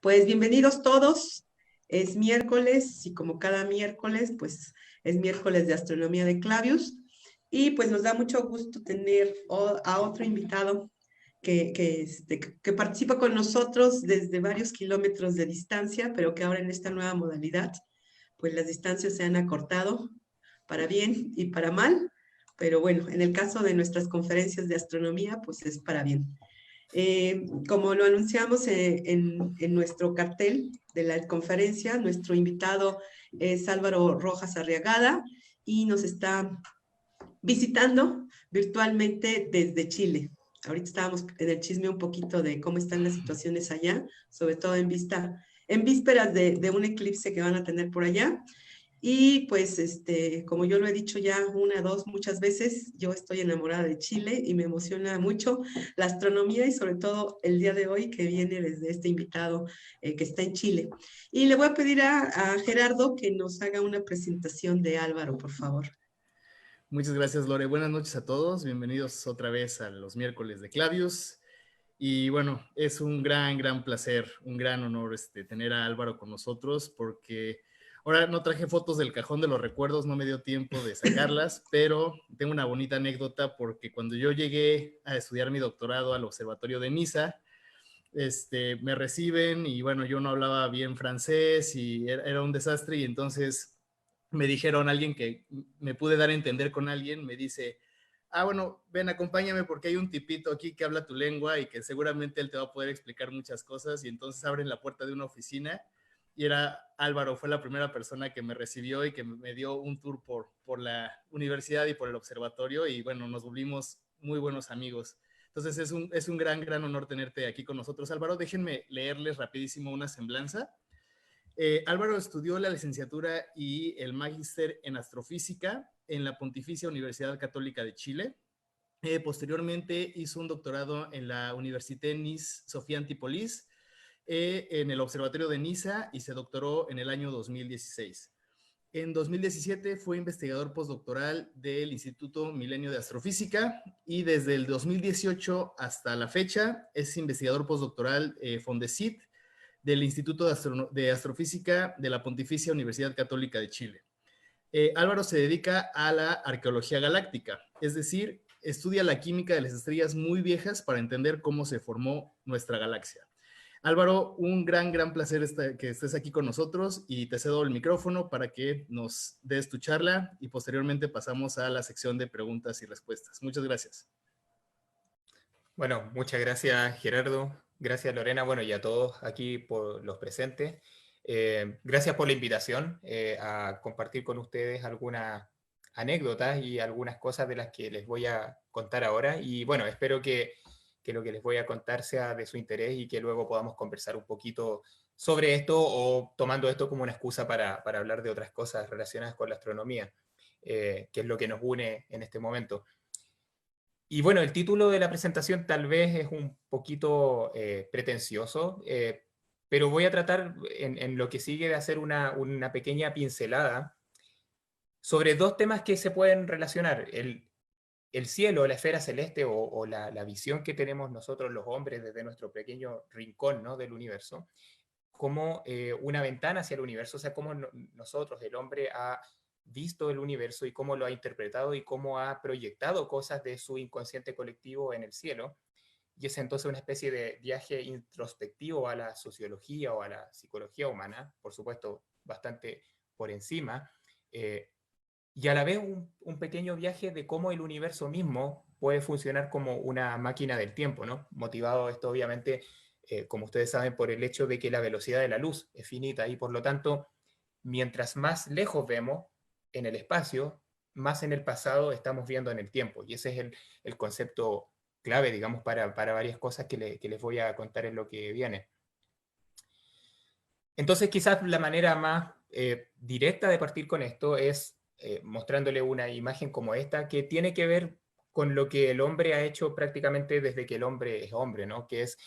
Pues bienvenidos todos. Es miércoles y como cada miércoles, pues es miércoles de astronomía de Clavius. Y pues nos da mucho gusto tener a otro invitado que participa con nosotros desde varios kilómetros de distancia, pero que ahora en esta nueva modalidad, pues las distancias se han acortado para bien y para mal. Pero bueno, en el caso de nuestras conferencias de astronomía, pues es para bien. Como lo anunciamos en nuestro cartel de la conferencia, nuestro invitado es Álvaro Rojas Arriagada y nos está visitando virtualmente desde Chile. Ahorita estábamos en el chisme un poquito de cómo están las situaciones allá, sobre todo en vísperas de un eclipse que van a tener por allá. Y pues, como yo lo he dicho ya una, dos, muchas veces, yo estoy enamorada de Chile y me emociona mucho la astronomía y sobre todo el día de hoy que viene desde este invitado que está en Chile. Y le voy a pedir a Gerardo que nos haga una presentación de Álvaro, por favor. Muchas gracias, Lore. Buenas noches a todos. Bienvenidos otra vez a los miércoles de Clavius. Y bueno, es un gran placer, un gran honor tener a Álvaro con nosotros, porque ahora no traje fotos del cajón de los recuerdos, no me dio tiempo de sacarlas, pero tengo una bonita anécdota porque cuando yo llegué a estudiar mi doctorado al Observatorio de Niza, me reciben y bueno, yo no hablaba bien francés y era un desastre y entonces me dijeron, alguien que me pude dar a entender con alguien, me dice, bueno, ven, acompáñame porque hay un tipito aquí que habla tu lengua y que seguramente él te va a poder explicar muchas cosas. Y entonces abren la puerta de una oficina y era Álvaro, fue la primera persona que me recibió y que me dio un tour por la universidad y por el observatorio y bueno, nos volvimos muy buenos amigos. Entonces es un gran honor tenerte aquí con nosotros, Álvaro. Déjenme leerles rapidísimo una semblanza. Álvaro estudió la licenciatura y el magíster en astrofísica en la Pontificia Universidad Católica de Chile. Posteriormente hizo un doctorado en la Université Nice Sofía Antipolis, en el Observatorio de Niza y se doctoró en el año 2016. En 2017 fue investigador postdoctoral del Instituto Milenio de Astrofísica y desde el 2018 hasta la fecha es investigador postdoctoral Fondesit del Instituto de Astrofísica de la Pontificia Universidad Católica de Chile. Álvaro se dedica a la arqueología galáctica, es decir, estudia la química de las estrellas muy viejas para entender cómo se formó nuestra galaxia. Álvaro, un gran placer que estés aquí con nosotros y te cedo el micrófono para que nos des tu charla y posteriormente pasamos a la sección de preguntas y respuestas. Muchas gracias. Bueno, muchas gracias, Gerardo. Gracias, Lorena. Bueno, y a todos aquí por los presentes. Gracias por la invitación a compartir con ustedes algunas anécdotas y algunas cosas de las que les voy a contar ahora. Y bueno, espero que lo que les voy a contar sea de su interés y que luego podamos conversar un poquito sobre esto o tomando esto como una excusa para hablar de otras cosas relacionadas con la astronomía, que es lo que nos une en este momento. Y bueno, el título de la presentación tal vez es un poquito pretencioso, pero voy a tratar en lo que sigue de hacer una pequeña pincelada sobre dos temas que se pueden relacionar. El cielo, la esfera celeste o la visión que tenemos nosotros los hombres desde nuestro pequeño rincón, ¿no?, del universo, como una ventana hacia el universo, o sea, cómo nosotros, el hombre, ha visto el universo y cómo lo ha interpretado y cómo ha proyectado cosas de su inconsciente colectivo en el cielo. Y es entonces una especie de viaje introspectivo a la sociología o a la psicología humana, por supuesto, bastante por encima, y a la vez un pequeño viaje de cómo el universo mismo puede funcionar como una máquina del tiempo, ¿no? Motivado esto, obviamente, como ustedes saben, por el hecho de que la velocidad de la luz es finita y por lo tanto, mientras más lejos vemos en el espacio, más en el pasado estamos viendo en el tiempo. Y ese es el concepto clave, digamos, para varias cosas que les voy a contar en lo que viene. Entonces, quizás la manera más directa de partir con esto es mostrándole una imagen como esta, que tiene que ver con lo que el hombre ha hecho prácticamente desde que el hombre es hombre, ¿no? Que es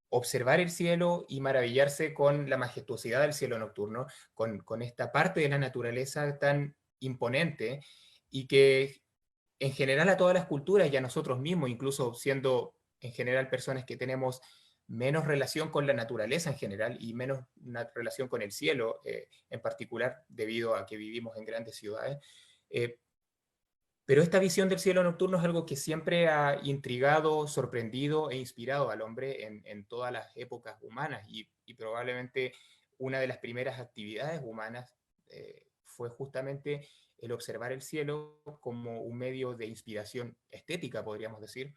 observar el cielo y maravillarse con la majestuosidad del cielo nocturno, con esta parte de la naturaleza tan imponente y que en general a todas las culturas y a nosotros mismos, incluso siendo en general personas que tenemos menos relación con la naturaleza en general y menos una relación con el cielo en particular, debido a que vivimos en grandes ciudades. Pero esta visión del cielo nocturno es algo que siempre ha intrigado, sorprendido e inspirado al hombre en todas las épocas humanas, y probablemente una de las primeras actividades humanas fue justamente el observar el cielo como un medio de inspiración estética, podríamos decir,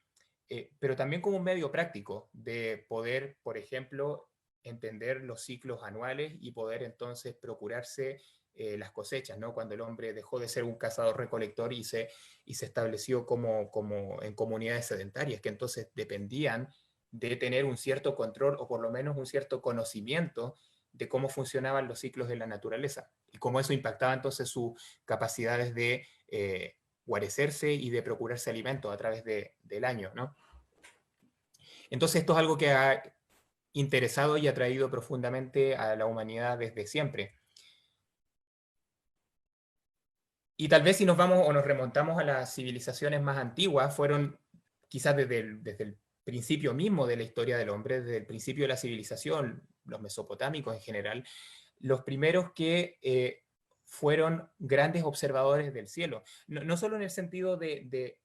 pero también como un medio práctico de poder, por ejemplo, entender los ciclos anuales y poder entonces procurarse las cosechas, ¿no? Cuando el hombre dejó de ser un cazador-recolector y se estableció como en comunidades sedentarias, que entonces dependían de tener un cierto control o por lo menos un cierto conocimiento de cómo funcionaban los ciclos de la naturaleza y cómo eso impactaba entonces sus capacidades de guarecerse y de procurarse alimentos a través del año, ¿no? Entonces esto es algo que ha interesado y atraído profundamente a la humanidad desde siempre. Y tal vez si nos vamos o nos remontamos a las civilizaciones más antiguas, fueron quizás desde el principio mismo de la historia del hombre, desde el principio de la civilización, los mesopotámicos en general, los primeros que fueron grandes observadores del cielo. No solo en el sentido de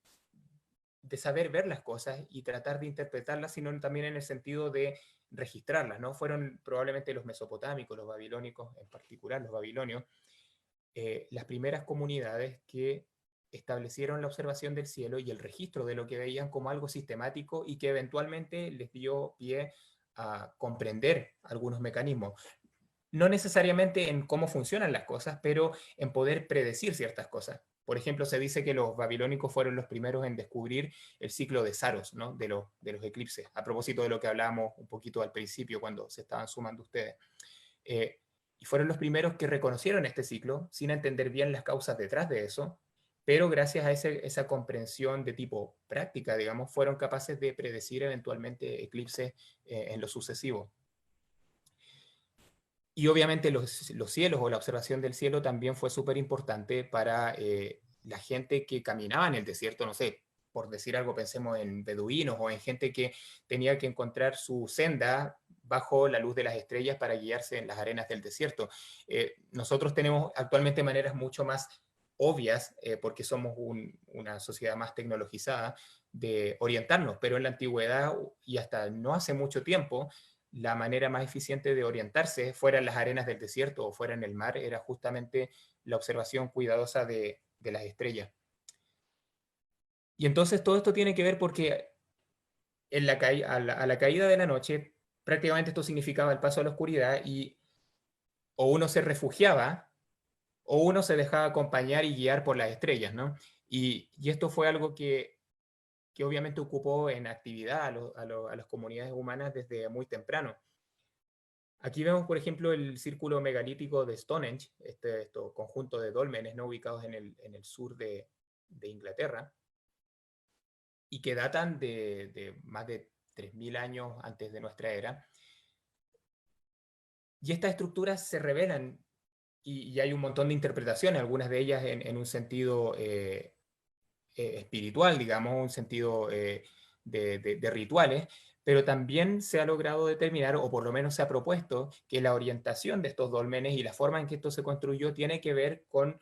saber ver las cosas y tratar de interpretarlas, sino también en el sentido de registrarlas, ¿no? Fueron probablemente los mesopotámicos, los babilónicos en particular, los babilonios, las primeras comunidades que establecieron la observación del cielo y el registro de lo que veían como algo sistemático y que eventualmente les dio pie a comprender algunos mecanismos. No necesariamente en cómo funcionan las cosas, pero en poder predecir ciertas cosas. Por ejemplo, se dice que los babilónicos fueron los primeros en descubrir el ciclo de Saros, ¿no? de los eclipses, a propósito de lo que hablábamos un poquito al principio cuando se estaban sumando ustedes. Y fueron los primeros que reconocieron este ciclo sin entender bien las causas detrás de eso, pero gracias a esa comprensión de tipo práctica, digamos, fueron capaces de predecir eventualmente eclipses en lo sucesivo. Y obviamente los cielos o la observación del cielo también fue súper importante para la gente que caminaba en el desierto, no sé, por decir algo, pensemos en beduinos o en gente que tenía que encontrar su senda bajo la luz de las estrellas para guiarse en las arenas del desierto. Nosotros tenemos actualmente maneras mucho más obvias, porque somos una sociedad más tecnologizada, de orientarnos, pero en la antigüedad y hasta no hace mucho tiempo, la manera más eficiente de orientarse fuera en las arenas del desierto o fuera en el mar era justamente la observación cuidadosa de las estrellas. Y entonces todo esto tiene que ver porque a la caída de la noche, prácticamente esto significaba el paso a la oscuridad y o uno se refugiaba o uno se dejaba acompañar y guiar por las estrellas, ¿no? Y esto fue algo que obviamente ocupó en actividad a las comunidades humanas desde muy temprano. Aquí vemos, por ejemplo, el círculo megalítico de Stonehenge, este conjunto de dólmenes, ¿no? Ubicados en el sur de Inglaterra, y que datan de más de 3.000 años antes de nuestra era. Y estas estructuras se revelan, y hay un montón de interpretaciones, algunas de ellas en un sentido espiritual, digamos, un sentido de rituales, pero también se ha logrado determinar, o por lo menos se ha propuesto, que la orientación de estos dólmenes y la forma en que esto se construyó tiene que ver con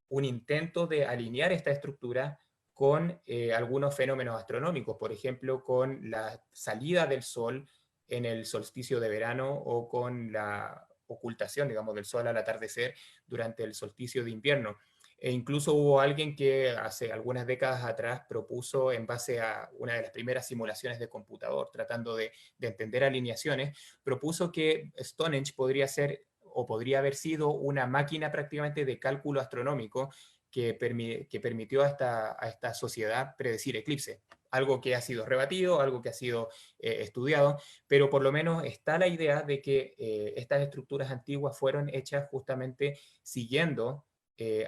un intento de alinear esta estructura con algunos fenómenos astronómicos, por ejemplo, con la salida del Sol en el solsticio de verano o con la ocultación, digamos, del Sol al atardecer durante el solsticio de invierno. E incluso hubo alguien que hace algunas décadas atrás propuso, en base a una de las primeras simulaciones de computador, tratando de entender alineaciones, propuso que Stonehenge podría ser o podría haber sido una máquina prácticamente de cálculo astronómico que permitió a esta sociedad predecir eclipses. Algo que ha sido rebatido, algo que ha sido estudiado, pero por lo menos está la idea de que estas estructuras antiguas fueron hechas justamente siguiendo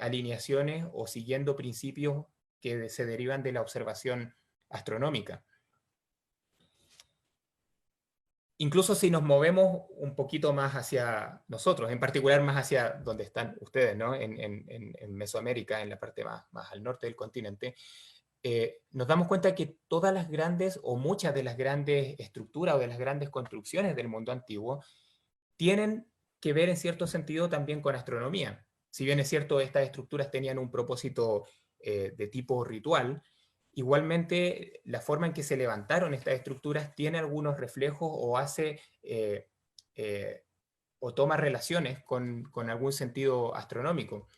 alineaciones o siguiendo principios que se derivan de la observación astronómica. Incluso si nos movemos un poquito más hacia nosotros, en particular más hacia donde están ustedes, ¿no? En Mesoamérica, en la parte más al norte del continente, nos damos cuenta que todas las grandes o muchas de las grandes estructuras o de las grandes construcciones del mundo antiguo tienen que ver en cierto sentido también con astronomía. Si bien es cierto, estas estructuras tenían un propósito de tipo ritual, igualmente la forma en que se levantaron estas estructuras tiene algunos reflejos o hace o toma relaciones con algún sentido astronómico.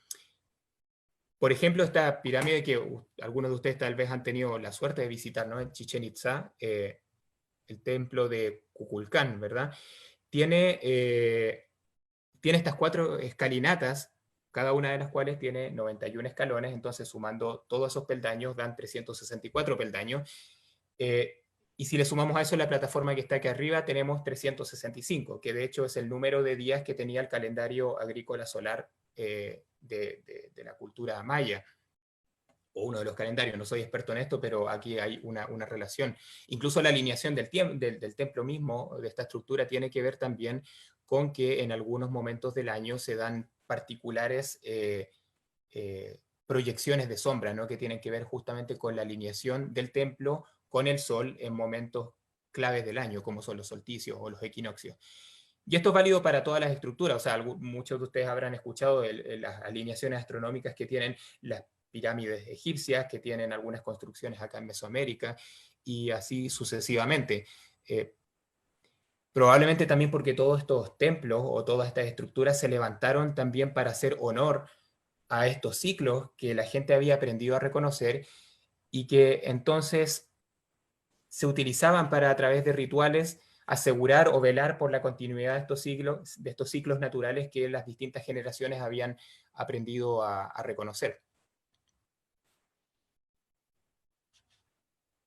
Por ejemplo, esta pirámide que algunos de ustedes tal vez han tenido la suerte de visitar, ¿no? En Chichén Itzá, el templo de Kukulcán, ¿verdad? Tiene estas 4 escalinatas, cada una de las cuales tiene 91 escalones, entonces sumando todos esos peldaños dan 364 peldaños. Y si le sumamos a eso la plataforma que está aquí arriba, tenemos 365, que de hecho es el número de días que tenía el calendario agrícola solar de la cultura maya, o uno de los calendarios. No soy experto en esto, pero aquí hay una relación. Incluso la alineación del templo mismo, de esta estructura, tiene que ver también con que en algunos momentos del año se dan particulares proyecciones de sombra, ¿no? Que tienen que ver justamente con la alineación del templo con el sol en momentos claves del año, como son los solsticios o los equinoccios. Y esto es válido para todas las estructuras. O sea, muchos de ustedes habrán escuchado las alineaciones astronómicas que tienen las pirámides egipcias, que tienen algunas construcciones acá en Mesoamérica, y así sucesivamente. Probablemente también porque todos estos templos o todas estas estructuras se levantaron también para hacer honor a estos ciclos que la gente había aprendido a reconocer y que entonces se utilizaban para, a través de rituales, asegurar o velar por la continuidad de estos ciclos naturales que las distintas generaciones habían aprendido a reconocer.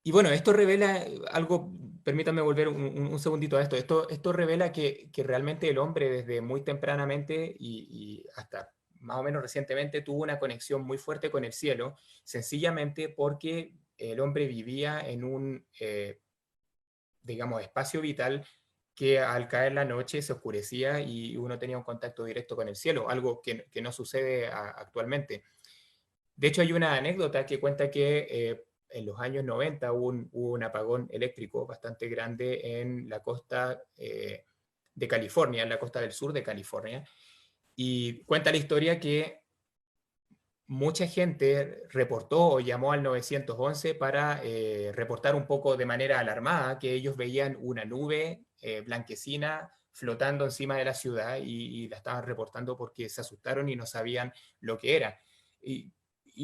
Y bueno, esto revela algo, permítanme volver un segundito a esto. Esto revela que realmente el hombre desde muy tempranamente y hasta más o menos recientemente tuvo una conexión muy fuerte con el cielo, sencillamente porque el hombre vivía en un, digamos, espacio vital que al caer la noche se oscurecía y uno tenía un contacto directo con el cielo, algo que no sucede actualmente. De hecho, hay una anécdota que cuenta que en los años 90 hubo un apagón eléctrico bastante grande en la costa de California, en la costa del sur de California, y cuenta la historia que mucha gente reportó o llamó al 911 para reportar un poco de manera alarmada que ellos veían una nube blanquecina flotando encima de la ciudad y la estaban reportando porque se asustaron y no sabían lo que era. Y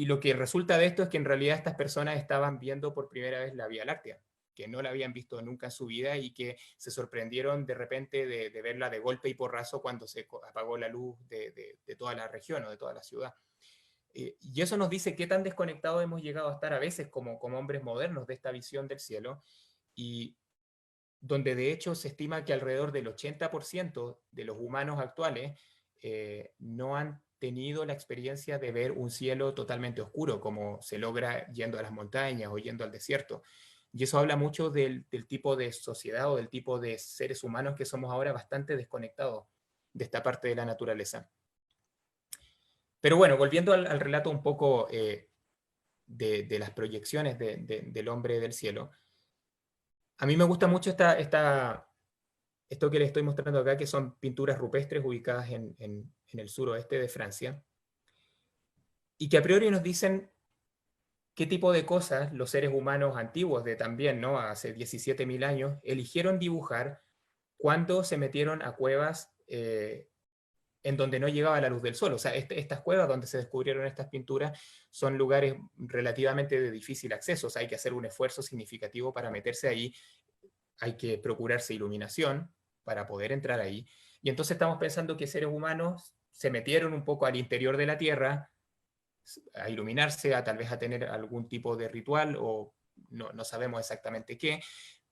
lo que resulta de esto es que en realidad estas personas estaban viendo por primera vez la Vía Láctea, que no la habían visto nunca en su vida y que se sorprendieron de repente de verla de golpe y porrazo cuando se apagó la luz de toda la región o de toda la ciudad. Y eso nos dice qué tan desconectados hemos llegado a estar a veces como hombres modernos de esta visión del cielo, y donde de hecho se estima que alrededor del 80% de los humanos actuales no han tenido la experiencia de ver un cielo totalmente oscuro, como se logra yendo a las montañas o yendo al desierto. Y eso habla mucho del tipo de sociedad o del tipo de seres humanos que somos ahora, bastante desconectados de esta parte de la naturaleza. Pero bueno, volviendo al relato un poco de las proyecciones del hombre del cielo, a mí me gusta mucho esto que les estoy mostrando acá, que son pinturas rupestres ubicadas en el suroeste de Francia, y que a priori nos dicen qué tipo de cosas los seres humanos antiguos de también, ¿no? Hace 17.000 años, eligieron dibujar cuando se metieron a cuevas en donde no llegaba la luz del sol. O sea, estas cuevas donde se descubrieron estas pinturas son lugares relativamente de difícil acceso. O sea, hay que hacer un esfuerzo significativo para meterse ahí, hay que procurarse iluminación para poder entrar ahí. Y entonces estamos pensando que seres humanos se metieron un poco al interior de la Tierra a iluminarse, tal vez a tener algún tipo de ritual, o no sabemos exactamente qué,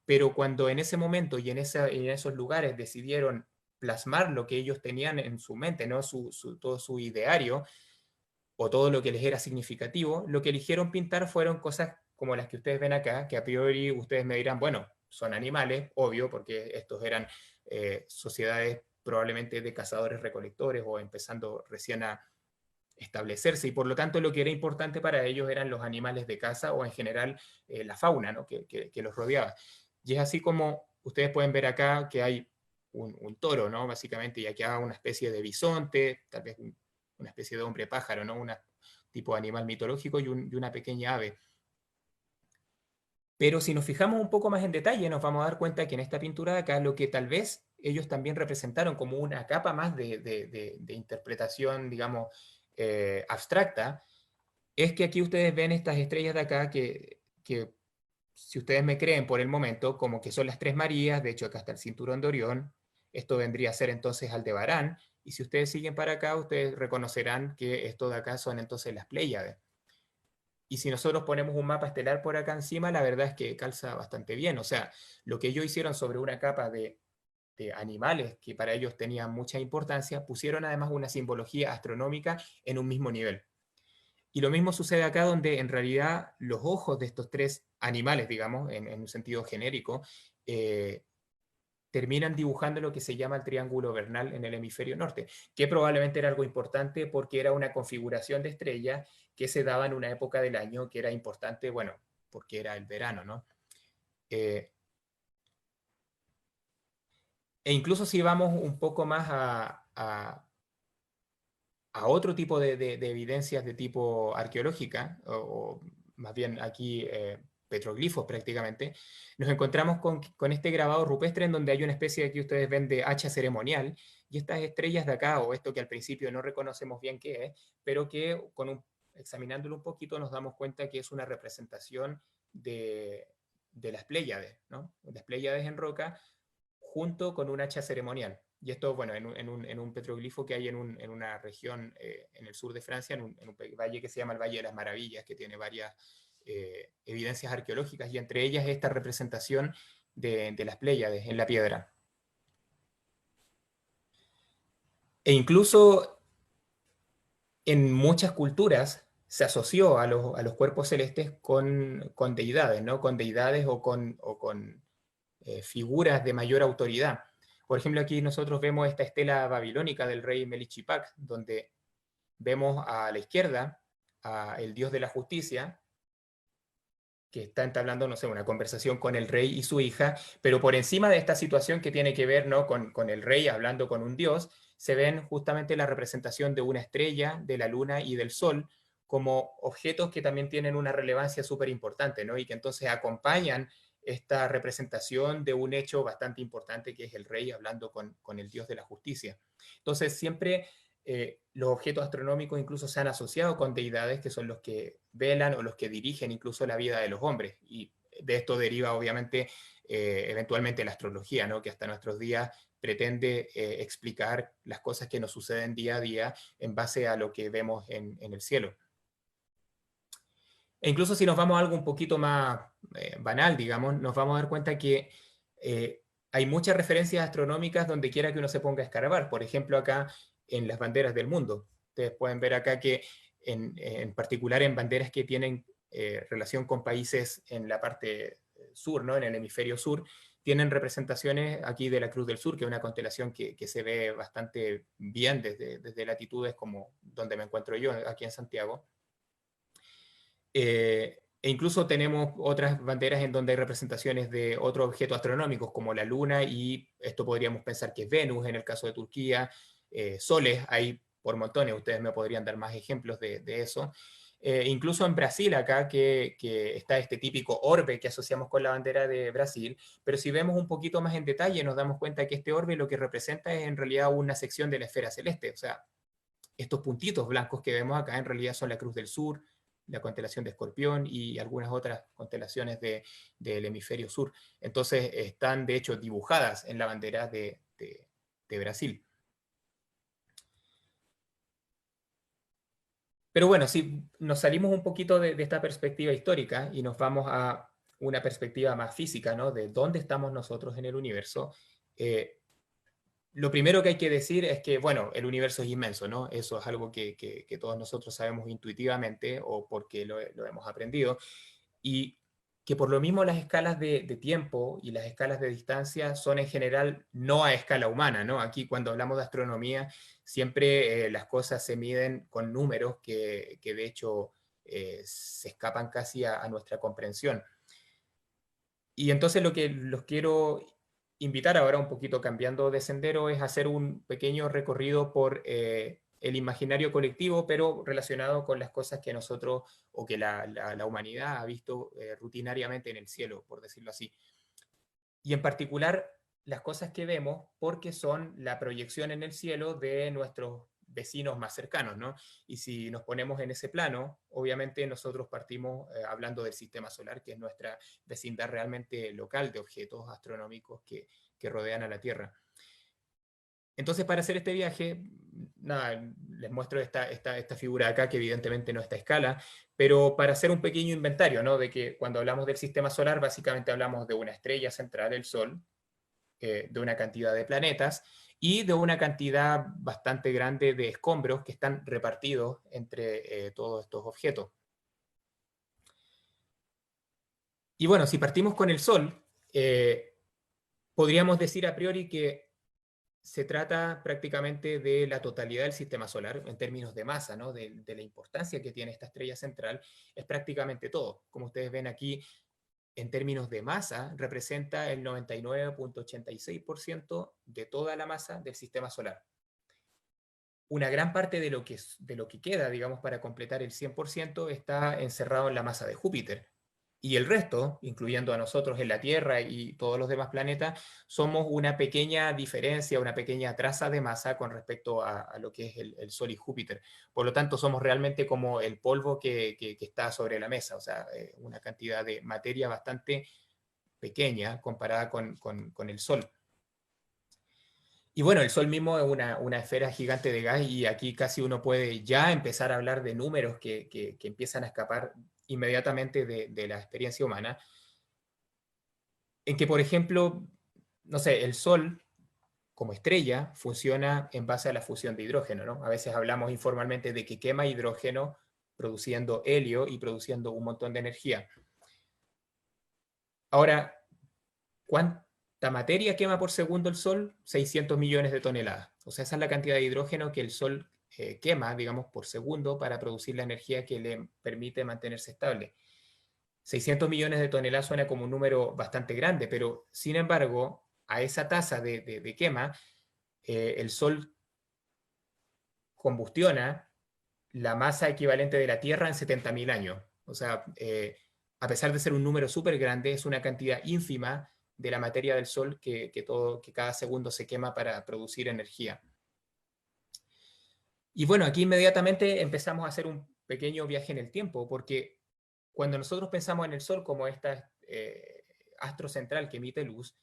pero cuando en ese momento y en esos lugares decidieron plasmar lo que ellos tenían en su mente, ¿no? Todo su ideario, o todo lo que les era significativo, lo que eligieron pintar fueron cosas como las que ustedes ven acá, que a priori ustedes me dirán, bueno, son animales, obvio, porque estos eran sociedades probablemente de cazadores-recolectores o empezando recién a establecerse, y por lo tanto lo que era importante para ellos eran los animales de caza o en general la fauna, ¿no? que los rodeaba. Y es así como ustedes pueden ver acá que hay un toro, ¿no? Básicamente, y aquí hay una especie de bisonte, tal vez una especie de hombre pájaro, ¿no? Un tipo de animal mitológico y una pequeña ave. Pero si nos fijamos un poco más en detalle, nos vamos a dar cuenta que en esta pintura de acá, lo que tal vez ellos también representaron como una capa más de interpretación, digamos, abstracta, es que aquí ustedes ven estas estrellas de acá que, si ustedes me creen por el momento, como que son las Tres Marías. De hecho acá está el cinturón de Orión, esto vendría a ser entonces Aldebarán, y si ustedes siguen para acá, ustedes reconocerán que esto de acá son entonces las Pléyades. Y si nosotros ponemos un mapa estelar por acá encima, la verdad es que calza bastante bien. O sea, lo que ellos hicieron sobre una capa de animales que para ellos tenían mucha importancia, pusieron además una simbología astronómica en un mismo nivel. Y lo mismo sucede acá, donde en realidad los ojos de estos tres animales, digamos, en un sentido genérico, terminan dibujando lo que se llama el triángulo vernal en el hemisferio norte, que probablemente era algo importante porque era una configuración de estrellas que se daba en una época del año que era importante, bueno, porque era el verano, ¿no? E incluso si vamos un poco más a otro tipo de evidencias de tipo arqueológica, o más bien aquí petroglifos prácticamente, nos encontramos con este grabado rupestre en donde hay una especie que ustedes ven de hacha ceremonial, y estas estrellas de acá, o esto que al principio no reconocemos bien qué es, pero que examinándolo un poquito nos damos cuenta que es una representación de las Pléyades, ¿no? Las Pléyades en roca junto con un hacha ceremonial. Y esto, bueno, en un petroglifo que hay en una región en el sur de Francia, en un valle que se llama el Valle de las Maravillas, que tiene varias evidencias arqueológicas, y entre ellas esta representación de las Pléyades en la piedra. E incluso en muchas culturas se asoció a los cuerpos celestes con deidades, ¿no? Con deidades o con figuras de mayor autoridad. Por ejemplo, aquí nosotros vemos esta estela babilónica del rey Melichipac, donde vemos a la izquierda al dios de la justicia, que está entablando, no sé, una conversación con el rey y su hija, pero por encima de esta situación que tiene que ver, ¿no?, con el rey hablando con un dios, se ven justamente la representación de una estrella, de la luna y del sol, como objetos que también tienen una relevancia súper importante, ¿no? Y que entonces acompañan esta representación de un hecho bastante importante, que es el rey hablando con el dios de la justicia. Entonces siempre los objetos astronómicos incluso se han asociado con deidades que son los que velan o los que dirigen incluso la vida de los hombres. Y de esto deriva obviamente eventualmente la astrología, ¿no?, que hasta nuestros días pretende explicar las cosas que nos suceden día a día en base a lo que vemos en el cielo. E incluso si nos vamos a algo un poquito más banal, digamos, nos vamos a dar cuenta que hay muchas referencias astronómicas donde quiera que uno se ponga a escarbar. Por ejemplo, acá en las banderas del mundo. Ustedes pueden ver acá que en particular en banderas que tienen relación con países en la parte sur, ¿no?, en el hemisferio sur, tienen representaciones aquí de la Cruz del Sur, que es una constelación que se ve bastante bien desde latitudes como donde me encuentro yo, aquí en Santiago. E incluso tenemos otras banderas en donde hay representaciones de otros objetos astronómicos, como la Luna, y esto podríamos pensar que es Venus en el caso de Turquía. Soles hay por montones, ustedes me podrían dar más ejemplos de eso. Incluso en Brasil acá, que está este típico orbe que asociamos con la bandera de Brasil, pero si vemos un poquito más en detalle nos damos cuenta que este orbe lo que representa es en realidad una sección de la esfera celeste. O sea, estos puntitos blancos que vemos acá en realidad son la Cruz del Sur, la constelación de Escorpión y algunas otras constelaciones del hemisferio sur. Entonces están de hecho dibujadas en la bandera de Brasil. Pero bueno, si nos salimos un poquito de esta perspectiva histórica y nos vamos a una perspectiva más física, ¿no?, de dónde estamos nosotros en el universo, lo primero que hay que decir es que, bueno, el universo es inmenso, ¿no? Eso es algo que todos nosotros sabemos intuitivamente o porque lo hemos aprendido. Y que por lo mismo las escalas de tiempo y las escalas de distancia son en general no a escala humana, ¿no? Aquí cuando hablamos de astronomía siempre las cosas se miden con números que de hecho se escapan casi a nuestra comprensión. Y entonces lo que los quiero invitar ahora, un poquito cambiando de sendero, es hacer un pequeño recorrido por el imaginario colectivo, pero relacionado con las cosas que nosotros o que la humanidad ha visto rutinariamente en el cielo, por decirlo así. Y en particular las cosas que vemos porque son la proyección en el cielo de nuestros vecinos más cercanos, ¿no? Y si nos ponemos en ese plano, obviamente nosotros partimos hablando del sistema solar, que es nuestra vecindad realmente local de objetos astronómicos que rodean a la Tierra. Entonces, para hacer este viaje, nada, les muestro esta figura acá, que evidentemente no está a escala, pero para hacer un pequeño inventario, ¿no? De que cuando hablamos del sistema solar, básicamente hablamos de una estrella central, el Sol, de una cantidad de planetas y de una cantidad bastante grande de escombros que están repartidos entre todos estos objetos. Y bueno, si partimos con el Sol, podríamos decir a priori que se trata prácticamente de la totalidad del sistema solar en términos de masa, ¿no? De la importancia que tiene esta estrella central, es prácticamente todo. Como ustedes ven aquí, en términos de masa, representa el 99.86% de toda la masa del sistema solar. Una gran parte de lo que queda, digamos, para completar el 100% está encerrado en la masa de Júpiter. Y el resto, incluyendo a nosotros en la Tierra y todos los demás planetas, somos una pequeña diferencia, una pequeña traza de masa con respecto a lo que es el Sol y Júpiter. Por lo tanto, somos realmente como el polvo que está sobre la mesa, o sea, una cantidad de materia bastante pequeña comparada con el Sol. Y bueno, el Sol mismo es una esfera gigante de gas y aquí casi uno puede ya empezar a hablar de números que empiezan a escapar inmediatamente de la experiencia humana, en que, por ejemplo, no sé, el Sol como estrella funciona en base a la fusión de hidrógeno, ¿no? A veces hablamos informalmente de que quema hidrógeno produciendo helio y produciendo un montón de energía. Ahora, ¿cuánta materia quema por segundo el Sol? 600 millones de toneladas. O sea, esa es la cantidad de hidrógeno que el Sol quema, digamos, por segundo para producir la energía que le permite mantenerse estable. 600 millones de toneladas suena como un número bastante grande, pero sin embargo, a esa tasa de quema, el Sol combustiona la masa equivalente de la Tierra en 70.000 años. O sea, a pesar de ser un número súper grande, es una cantidad ínfima de la materia del Sol que cada segundo se quema para producir energía. Y bueno, aquí inmediatamente empezamos a hacer un pequeño viaje en el tiempo, porque cuando nosotros pensamos en el Sol como esta astro central que emite luz,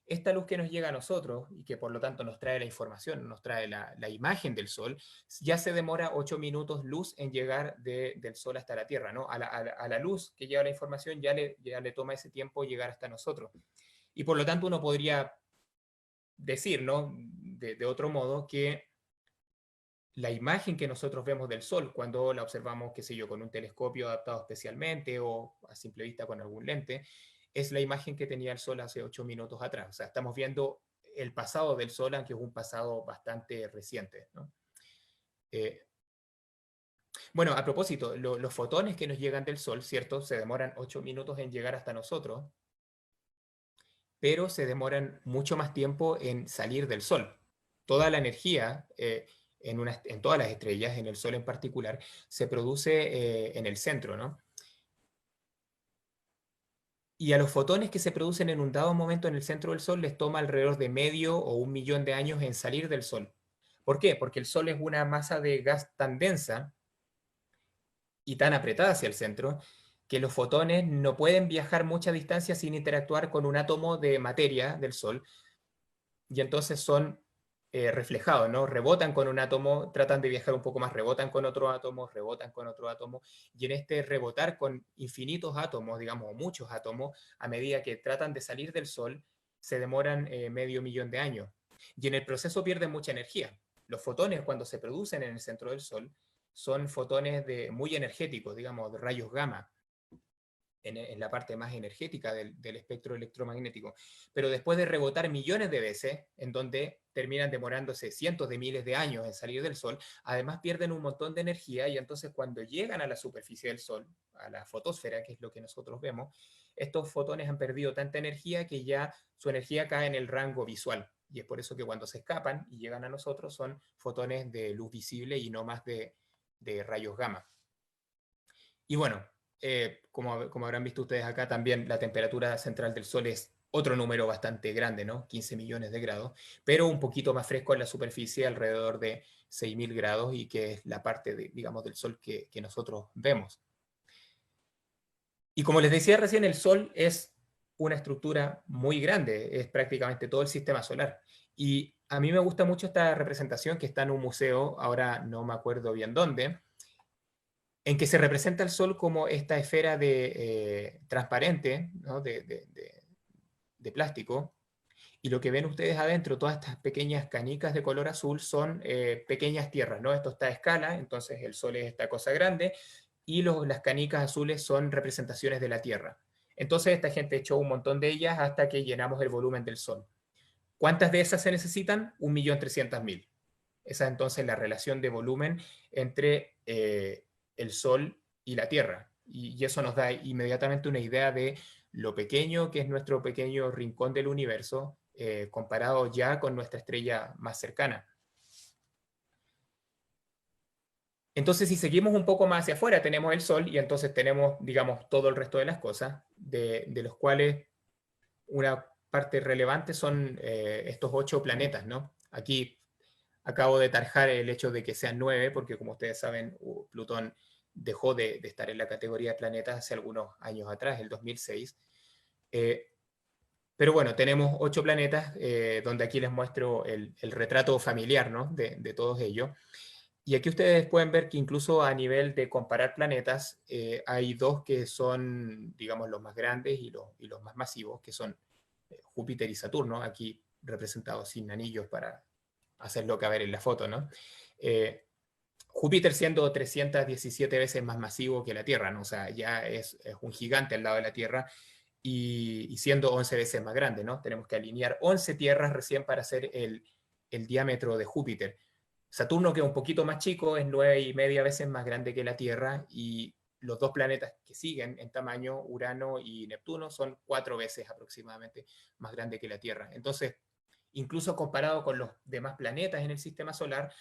esta luz que nos llega a nosotros y que por lo tanto nos trae la información, nos trae la imagen del Sol, ya se demora 8 minutos luz en llegar del Sol hasta la Tierra, ¿no? A la luz que lleva la información ya le toma ese tiempo llegar hasta nosotros. Y por lo tanto uno podría decir, ¿no? De otro modo, que la imagen que nosotros vemos del Sol cuando la observamos, qué sé yo, con un telescopio adaptado especialmente o a simple vista con algún lente, es la imagen que tenía el Sol hace 8 minutos atrás. O sea, estamos viendo el pasado del Sol, aunque es un pasado bastante reciente, ¿no? Bueno, a propósito, los fotones que nos llegan del Sol, ¿cierto? Se demoran 8 minutos en llegar hasta nosotros, pero se demoran mucho más tiempo en salir del Sol. Toda la energía en todas las estrellas, en el Sol en particular, se produce en el centro, ¿no? Y a los fotones que se producen en un dado momento en el centro del Sol les toma alrededor de medio o 1 millón de años en salir del Sol. ¿Por qué? Porque el Sol es una masa de gas tan densa y tan apretada hacia el centro que los fotones no pueden viajar mucha distancia sin interactuar con un átomo de materia del Sol, y entonces son reflejados, ¿no? Rebotan con un átomo, tratan de viajar un poco más, rebotan con otro átomo, rebotan con otro átomo, y en este rebotar con infinitos átomos, digamos, muchos átomos, a medida que tratan de salir del Sol, se demoran medio millón de años. Y en el proceso pierden mucha energía. Los fotones, cuando se producen en el centro del Sol, son fotones muy energéticos, digamos, de rayos gamma. en la parte más energética del espectro electromagnético, pero después de rebotar millones de veces, en donde terminan demorándose cientos de miles de años en salir del Sol, además pierden un montón de energía y entonces cuando llegan a la superficie del Sol, a la fotosfera, que es lo que nosotros vemos, estos fotones han perdido tanta energía que ya su energía cae en el rango visual. Y es por eso que cuando se escapan y llegan a nosotros son fotones de luz visible y no más de rayos gamma. Y bueno, como habrán visto ustedes acá, también la temperatura central del Sol es otro número bastante grande, ¿no? 15 millones de grados, pero un poquito más fresco en la superficie, alrededor de 6.000 grados, y que es la parte, digamos, del Sol que nosotros vemos. Y como les decía recién, el Sol es una estructura muy grande, es prácticamente todo el sistema solar. Y a mí me gusta mucho esta representación que está en un museo, ahora no me acuerdo bien dónde, en que se representa el Sol como esta esfera transparente, ¿no? de plástico, y lo que ven ustedes adentro, todas estas pequeñas canicas de color azul, son pequeñas tierras, ¿no? Esto está a escala, entonces el Sol es esta cosa grande, y las canicas azules son representaciones de la Tierra. Entonces esta gente echó un montón de ellas hasta que llenamos el volumen del Sol. ¿Cuántas de esas se necesitan? 1.300.000. Esa es entonces la relación de volumen entre el Sol y la Tierra. Y eso nos da inmediatamente una idea de lo pequeño que es nuestro pequeño rincón del universo comparado ya con nuestra estrella más cercana. Entonces, si seguimos un poco más hacia afuera, tenemos el Sol y entonces tenemos, digamos, todo el resto de las cosas, de los cuales una parte relevante son estos 8 planetas, ¿no? Aquí acabo de tarjar el hecho de que sean 9, porque como ustedes saben, Plutón dejó de estar en la categoría de planetas hace algunos años atrás, el 2006. Pero bueno, tenemos 8 planetas, donde aquí les muestro el retrato familiar, ¿no? de todos ellos. Y aquí ustedes pueden ver que incluso a nivel de comparar planetas, hay 2 que son, digamos, los más grandes y los más masivos, que son Júpiter y Saturno, aquí representados sin anillos para hacerlo caber en la foto, ¿no? Júpiter siendo 317 veces más masivo que la Tierra, ¿no? O sea, ya es un gigante al lado de la Tierra, y siendo 11 veces más grande, ¿no? Tenemos que alinear 11 tierras recién para hacer el diámetro de Júpiter. Saturno, que es un poquito más chico, es 9,5 veces más grande que la Tierra, y los 2 planetas que siguen en tamaño, Urano y Neptuno, son 4 veces aproximadamente más grande que la Tierra. Entonces, incluso comparado con los demás planetas en el sistema solar,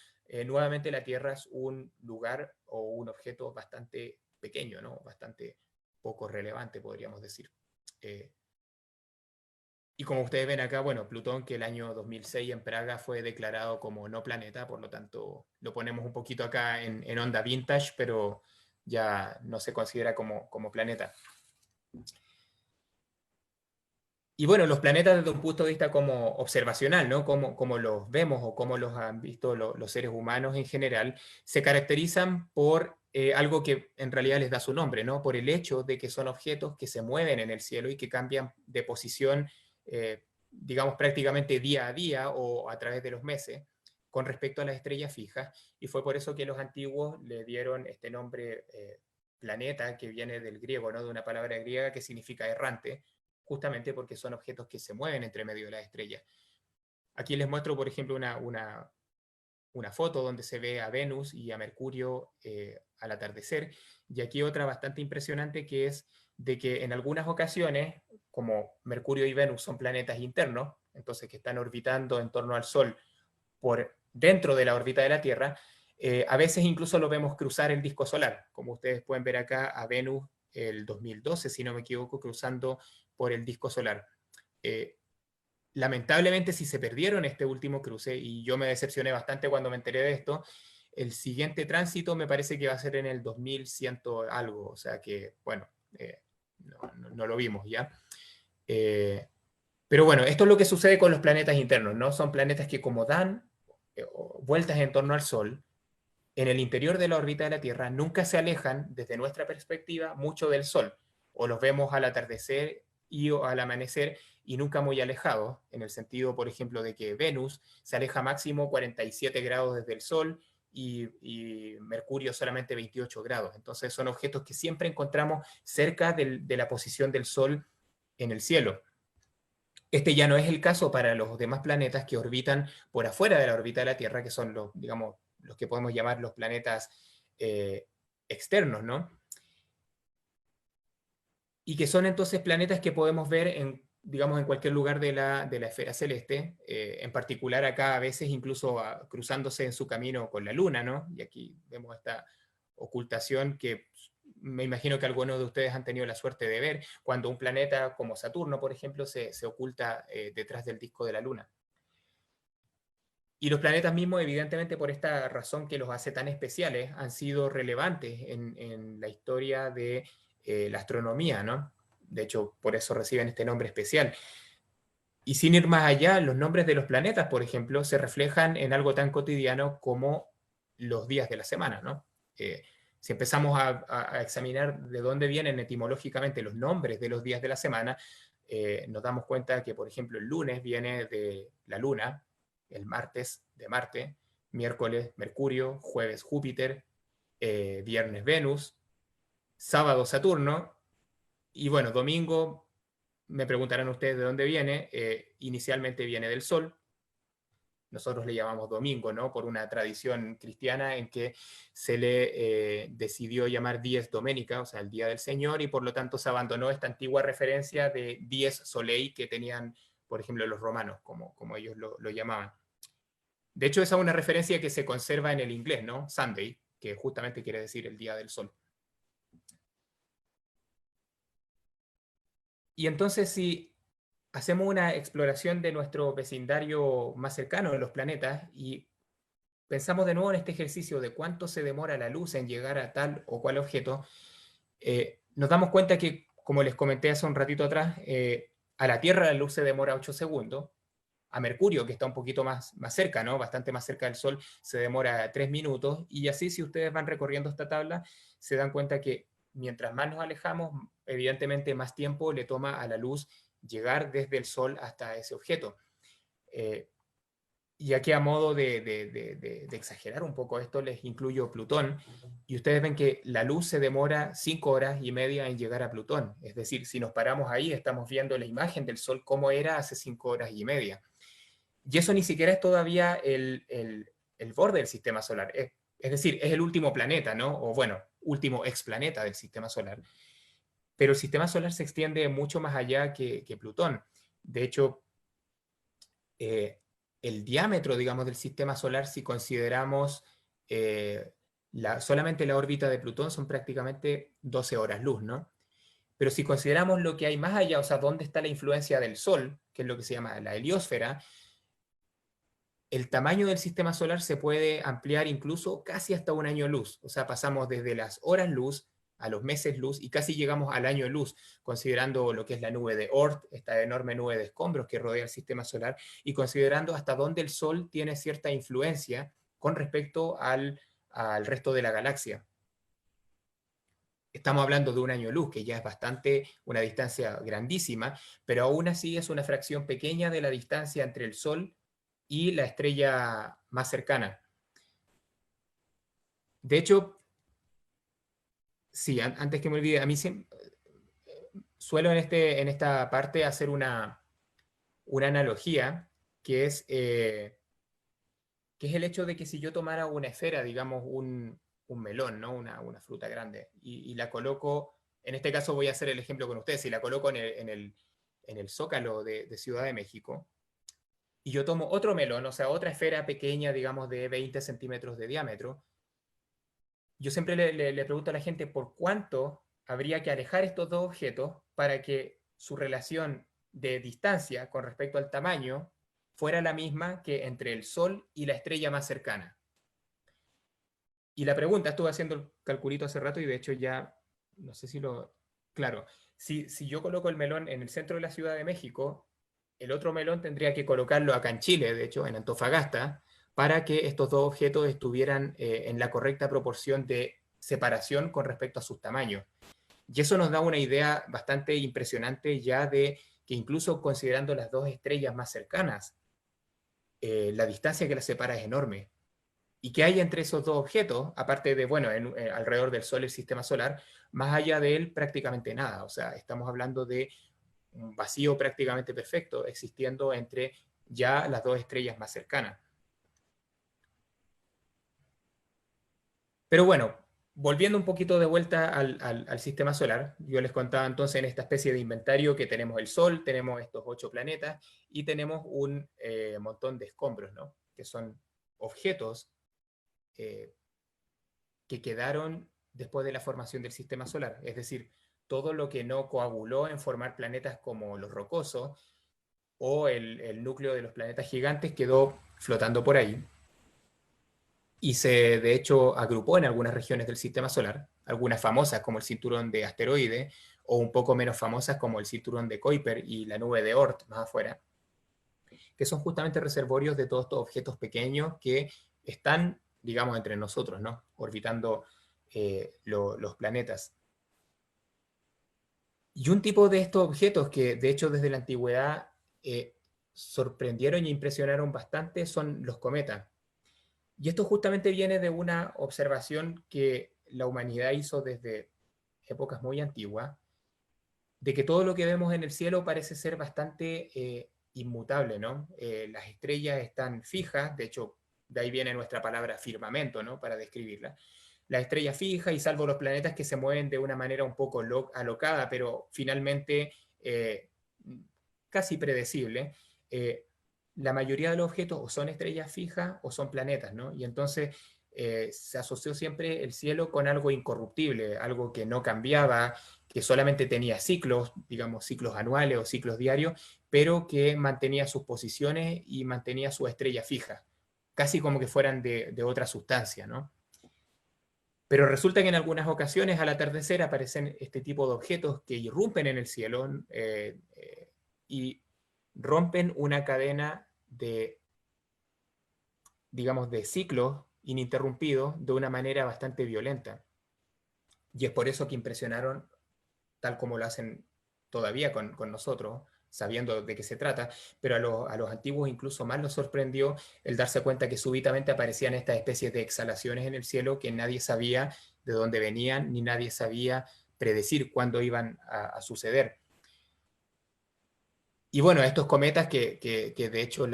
nuevamente la Tierra es un lugar o un objeto bastante pequeño, ¿no? Bastante poco relevante, podríamos decir. Y como ustedes ven acá, bueno, Plutón, que el año 2006 en Praga fue declarado como no planeta, por lo tanto lo ponemos un poquito acá en onda vintage, pero ya no se considera como planeta. Y bueno, los planetas desde un punto de vista como observacional, ¿no? Como los vemos o como los han visto los seres humanos en general, se caracterizan por algo que en realidad les da su nombre, ¿no? Por el hecho de que son objetos que se mueven en el cielo y que cambian de posición, digamos, prácticamente día a día o a través de los meses con respecto a las estrellas fijas. Y fue por eso que los antiguos le dieron este nombre planeta, que viene del griego, ¿no? De una palabra griega que significa errante, justamente porque son objetos que se mueven entre medio de las estrellas. Aquí les muestro, por ejemplo, una foto donde se ve a Venus y a Mercurio al atardecer, y aquí otra bastante impresionante, que es de que en algunas ocasiones, como Mercurio y Venus son planetas internos, entonces que están orbitando en torno al Sol por dentro de la órbita de la Tierra, a veces incluso lo vemos cruzar el disco solar, como ustedes pueden ver acá a Venus el 2012, si no me equivoco, cruzando por el disco solar. Lamentablemente, si se perdieron este último cruce, y yo me decepcioné bastante cuando me enteré de esto, el siguiente tránsito me parece que va a ser en el 2100 algo, o sea que, bueno, no lo vimos ya. Pero bueno, esto es lo que sucede con los planetas internos, ¿no? Son planetas que como dan vueltas en torno al Sol, en el interior de la órbita de la Tierra, nunca se alejan, desde nuestra perspectiva, mucho del Sol. O los vemos al atardecer y al amanecer, y nunca muy alejados, en el sentido, por ejemplo, de que Venus se aleja máximo 47 grados desde el Sol, y Mercurio solamente 28 grados. Entonces son objetos que siempre encontramos cerca de la posición del Sol en el cielo. Este ya no es el caso para los demás planetas que orbitan por afuera de la órbita de la Tierra, que son los, digamos, los que podemos llamar los planetas externos, ¿no? Y que son entonces planetas que podemos ver en, digamos, en cualquier lugar de la esfera celeste, en particular acá a veces incluso cruzándose en su camino con la Luna, ¿no? Y aquí vemos esta ocultación que me imagino que algunos de ustedes han tenido la suerte de ver, cuando un planeta como Saturno, por ejemplo, se oculta detrás del disco de la Luna. Y los planetas mismos, evidentemente por esta razón que los hace tan especiales, han sido relevantes en la historia de la astronomía, ¿no? De hecho, por eso reciben este nombre especial. Y sin ir más allá, los nombres de los planetas, por ejemplo, se reflejan en algo tan cotidiano como los días de la semana, ¿no? Si empezamos a examinar de dónde vienen etimológicamente los nombres de los días de la semana, nos damos cuenta que, por ejemplo, el lunes viene de la luna, el martes de Marte, miércoles Mercurio, jueves Júpiter, viernes Venus, sábado Saturno, y bueno, domingo, me preguntarán ustedes de dónde viene, inicialmente viene del Sol, nosotros le llamamos domingo, ¿no? Por una tradición cristiana en que se le decidió llamar Dies Domenica, o sea, el Día del Señor, y por lo tanto se abandonó esta antigua referencia de Dies Solei que tenían, por ejemplo, los romanos, como ellos lo llamaban. De hecho, esa es una referencia que se conserva en el inglés, ¿no? Sunday, que justamente quiere decir el Día del Sol. Y entonces, si hacemos una exploración de nuestro vecindario más cercano de los planetas y pensamos de nuevo en este ejercicio de cuánto se demora la luz en llegar a tal o cual objeto, nos damos cuenta que, como les comenté hace un ratito atrás, a la Tierra la luz se demora 8 segundos, a Mercurio, que está un poquito más cerca, ¿no? Bastante más cerca del Sol, se demora 3 minutos, y así si ustedes van recorriendo esta tabla, se dan cuenta que mientras más nos alejamos, evidentemente más tiempo le toma a la luz llegar desde el Sol hasta ese objeto. Y aquí a modo de exagerar un poco esto, les incluyo Plutón, y ustedes ven que la luz se demora 5 horas y media en llegar a Plutón. Es decir, si nos paramos ahí, estamos viendo la imagen del Sol como era hace 5 horas y media. Y eso ni siquiera es todavía el borde del sistema solar. Es decir, es el último planeta, ¿no? O bueno, último explaneta del sistema solar. Pero el sistema solar se extiende mucho más allá que Plutón. De hecho, el diámetro, digamos, del sistema solar, si consideramos solamente la órbita de Plutón, son prácticamente 12 horas luz, ¿no? Pero si consideramos lo que hay más allá, o sea, dónde está la influencia del Sol, que es lo que se llama la heliosfera, el tamaño del sistema solar se puede ampliar incluso casi hasta un año luz. O sea, pasamos desde las horas luz a los meses luz y casi llegamos al año luz, considerando lo que es la nube de Oort, esta enorme nube de escombros que rodea el sistema solar, y considerando hasta dónde el Sol tiene cierta influencia con respecto al resto de la galaxia. Estamos hablando de un año luz, que ya es bastante, una distancia grandísima, pero aún así es una fracción pequeña de la distancia entre el Sol y la estrella más cercana. De hecho, sí, antes que me olvide, a mí suelo en esta parte hacer una analogía, que es el hecho de que si yo tomara una esfera, digamos un melón, ¿no? Una fruta grande, y la coloco, en este caso voy a hacer el ejemplo con ustedes, si la coloco en el Zócalo de Ciudad de México, y yo tomo otro melón, o sea, otra esfera pequeña, digamos, de 20 centímetros de diámetro, yo siempre le pregunto a la gente por cuánto habría que alejar estos dos objetos para que su relación de distancia con respecto al tamaño fuera la misma que entre el Sol y la estrella más cercana. Y la pregunta, estuve haciendo el calculito hace rato y de hecho ya, no sé si lo... Claro, si yo coloco el melón en el centro de la Ciudad de México, el otro melón tendría que colocarlo acá en Chile, de hecho, en Antofagasta, para que estos dos objetos estuvieran en la correcta proporción de separación con respecto a sus tamaños. Y eso nos da una idea bastante impresionante ya de que incluso considerando las dos estrellas más cercanas, la distancia que las separa es enorme. ¿Y qué hay entre esos dos objetos? Aparte de, bueno, alrededor del Sol, el sistema solar, más allá de él prácticamente nada. O sea, estamos hablando de un vacío prácticamente perfecto existiendo entre ya las dos estrellas más cercanas. Pero bueno, volviendo un poquito de vuelta al sistema solar, yo les contaba entonces en esta especie de inventario que tenemos el Sol, tenemos estos 8 planetas y tenemos un montón de escombros, ¿no? Que son objetos que quedaron después de la formación del sistema solar. Es decir, todo lo que no coaguló en formar planetas como los rocosos o el núcleo de los planetas gigantes quedó flotando por ahí y se de hecho agrupó en algunas regiones del sistema solar, algunas famosas como el cinturón de asteroides o un poco menos famosas como el cinturón de Kuiper y la nube de Oort más afuera, que son justamente reservorios de todos estos objetos pequeños que están, digamos, entre nosotros, ¿no? Orbitando los planetas. Y un tipo de estos objetos que, de hecho, desde la antigüedad sorprendieron y impresionaron bastante son los cometas. Y esto justamente viene de una observación que la humanidad hizo desde épocas muy antiguas, de que todo lo que vemos en el cielo parece ser bastante inmutable, ¿no? Las estrellas están fijas, de hecho, de ahí viene nuestra palabra firmamento, ¿no? Para describirla. La estrella fija y salvo los planetas que se mueven de una manera un poco alocada, pero finalmente casi predecible, la mayoría de los objetos o son estrellas fijas o son planetas, ¿no? Y entonces se asoció siempre el cielo con algo incorruptible, algo que no cambiaba, que solamente tenía ciclos, digamos ciclos anuales o ciclos diarios, pero que mantenía sus posiciones y mantenía su estrella fija, casi como que fueran de otra sustancia, ¿no? Pero resulta que en algunas ocasiones al atardecer aparecen este tipo de objetos que irrumpen en el cielo y rompen una cadena de, digamos, de ciclos ininterrumpidos de una manera bastante violenta. Y es por eso que impresionaron, tal como lo hacen todavía con nosotros, sabiendo de qué se trata, pero a los antiguos incluso más los sorprendió el darse cuenta que súbitamente aparecían estas especies de exhalaciones en el cielo que nadie sabía de dónde venían, ni nadie sabía predecir cuándo iban a suceder. Y bueno, estos cometas que de hecho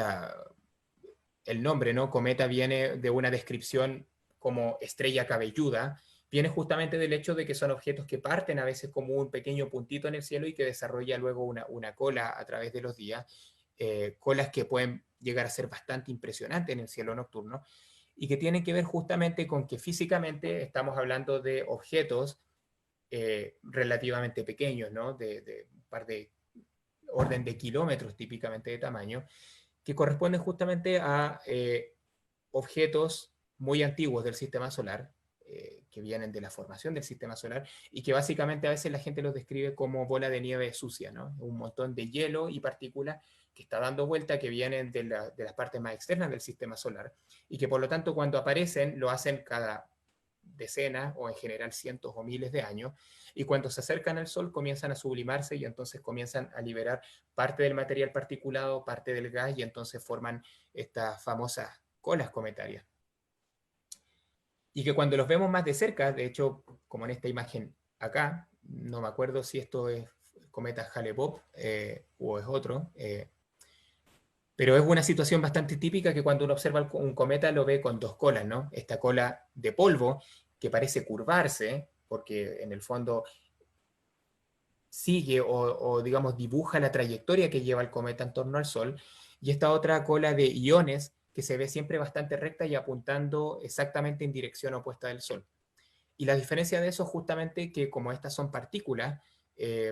el nombre, ¿no? Cometa viene de una descripción como estrella cabelluda, viene justamente del hecho de que son objetos que parten a veces como un pequeño puntito en el cielo y que desarrolla luego una cola a través de los días, colas que pueden llegar a ser bastante impresionantes en el cielo nocturno y que tienen que ver justamente con que físicamente estamos hablando de objetos relativamente pequeños, ¿no? De un par de orden de kilómetros típicamente de tamaño, que corresponden justamente a objetos muy antiguos del sistema solar, que vienen de la formación del sistema solar, y que básicamente a veces la gente los describe como bola de nieve sucia, ¿no? Un montón de hielo y partículas que está dando vuelta, que vienen de las partes más externas del sistema solar, y que por lo tanto cuando aparecen lo hacen cada decenas o en general cientos o miles de años, y cuando se acercan al Sol comienzan a sublimarse y entonces comienzan a liberar parte del material particulado, parte del gas, y entonces forman estas famosas colas cometarias. Y que cuando los vemos más de cerca, de hecho, como en esta imagen acá, no me acuerdo si esto es el cometa Hale-Bopp o es otro, pero es una situación bastante típica que cuando uno observa un cometa lo ve con dos colas, ¿no? Esta cola de polvo que parece curvarse, porque en el fondo sigue o digamos dibuja la trayectoria que lleva el cometa en torno al Sol, y esta otra cola de iones que se ve siempre bastante recta y apuntando exactamente en dirección opuesta del Sol. Y la diferencia de eso es justamente que como estas son partículas,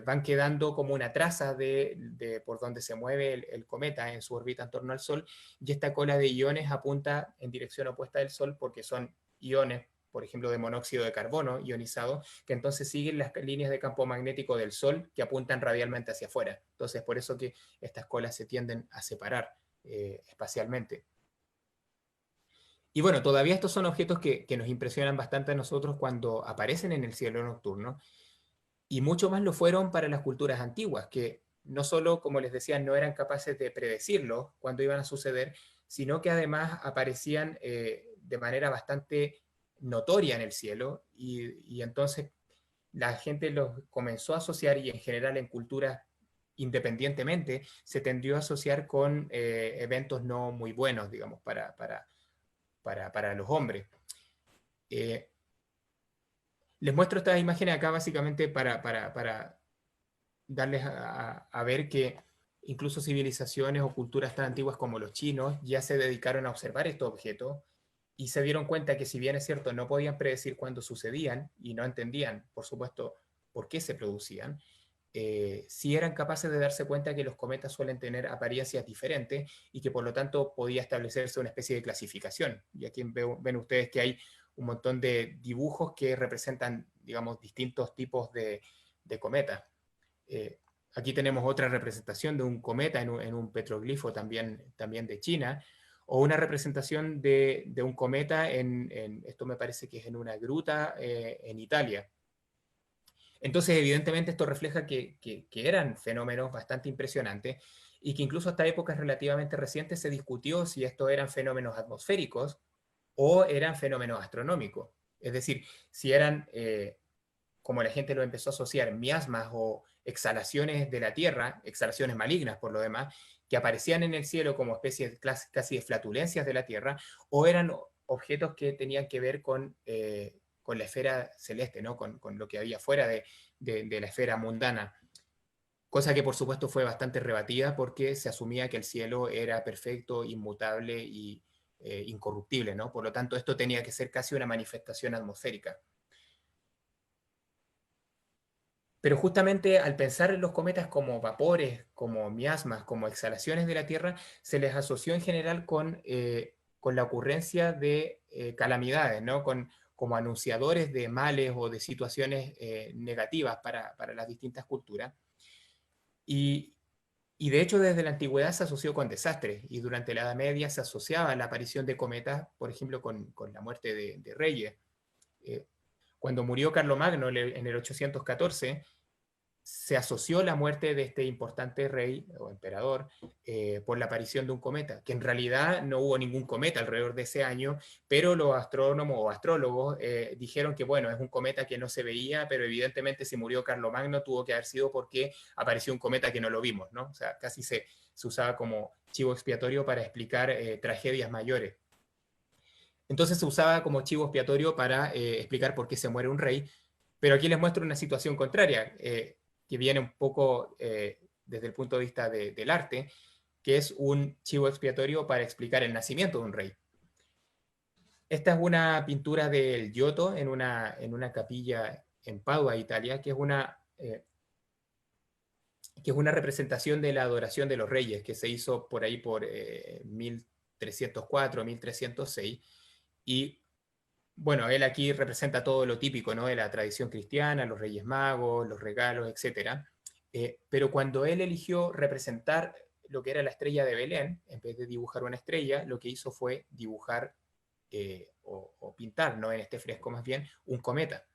van quedando como una traza de por donde se mueve el cometa en su órbita en torno al Sol, y esta cola de iones apunta en dirección opuesta del Sol porque son iones, por ejemplo, de monóxido de carbono ionizado, que entonces siguen las líneas de campo magnético del Sol que apuntan radialmente hacia afuera. Entonces, por eso que estas colas se tienden a separar espacialmente. Y bueno, todavía estos son objetos que nos impresionan bastante a nosotros cuando aparecen en el cielo nocturno, y mucho más lo fueron para las culturas antiguas, que no solo, como les decía, no eran capaces de predecirlo cuando iban a suceder, sino que además aparecían de manera bastante notoria en el cielo, y entonces la gente los comenzó a asociar, y en general en culturas independientemente se tendió a asociar con eventos no muy buenos, digamos, para los hombres. Les muestro estas imágenes acá básicamente para darles a ver que incluso civilizaciones o culturas tan antiguas como los chinos ya se dedicaron a observar estos objetos y se dieron cuenta que, si bien es cierto, no podían predecir cuándo sucedían y no entendían, por supuesto, por qué se producían, sí eran capaces de darse cuenta que los cometas suelen tener apariencias diferentes y que por lo tanto podía establecerse una especie de clasificación. Y aquí ven ustedes que hay un montón de dibujos que representan, digamos, distintos tipos de cometas. Aquí tenemos otra representación de un cometa en un petroglifo también de China, o una representación de un cometa esto me parece que es en una gruta en Italia. Entonces, evidentemente, esto refleja que eran fenómenos bastante impresionantes, y que incluso hasta épocas relativamente recientes se discutió si estos eran fenómenos atmosféricos o eran fenómenos astronómicos. Es decir, si eran, como la gente lo empezó a asociar, miasmas o exhalaciones de la Tierra, exhalaciones malignas por lo demás, que aparecían en el cielo como especies casi de flatulencias de la Tierra, o eran objetos que tenían que ver con la esfera celeste, ¿no? Con lo que había fuera de la esfera mundana. Cosa que por supuesto fue bastante rebatida, porque se asumía que el cielo era perfecto, inmutable y incorruptible, ¿no? Por lo tanto, esto tenía que ser casi una manifestación atmosférica. Pero justamente al pensar en los cometas como vapores, como miasmas, como exhalaciones de la Tierra, se les asoció en general con la ocurrencia de calamidades, ¿no? Como anunciadores de males o de situaciones negativas para las distintas culturas. Y de hecho, desde la antigüedad se asoció con desastres, y durante la Edad Media se asociaba la aparición de cometas, por ejemplo, con la muerte de reyes. Cuando murió Carlomagno en el 814, se asoció la muerte de este importante rey o emperador por la aparición de un cometa, que en realidad no hubo ningún cometa alrededor de ese año, pero los astrónomos o astrólogos dijeron que, bueno, es un cometa que no se veía, pero evidentemente si murió Carlomagno tuvo que haber sido porque apareció un cometa que no lo vimos, ¿no? O sea, casi se usaba como chivo expiatorio para explicar tragedias mayores. Entonces se usaba como chivo expiatorio para explicar por qué se muere un rey, pero aquí les muestro una situación contraria, que viene un poco desde el punto de vista del arte, que es un chivo expiatorio para explicar el nacimiento de un rey. Esta es una pintura del Giotto en una capilla en Padua, Italia, que es una representación de la adoración de los reyes, que se hizo por ahí por 1304, 1306, y bueno, él aquí representa todo lo típico, ¿no? De la tradición cristiana, los Reyes Magos, los regalos, etc. Pero cuando él eligió representar lo que era la estrella de Belén, en vez de dibujar una estrella, lo que hizo fue dibujar o pintar, ¿no? En este fresco más bien, un cometa.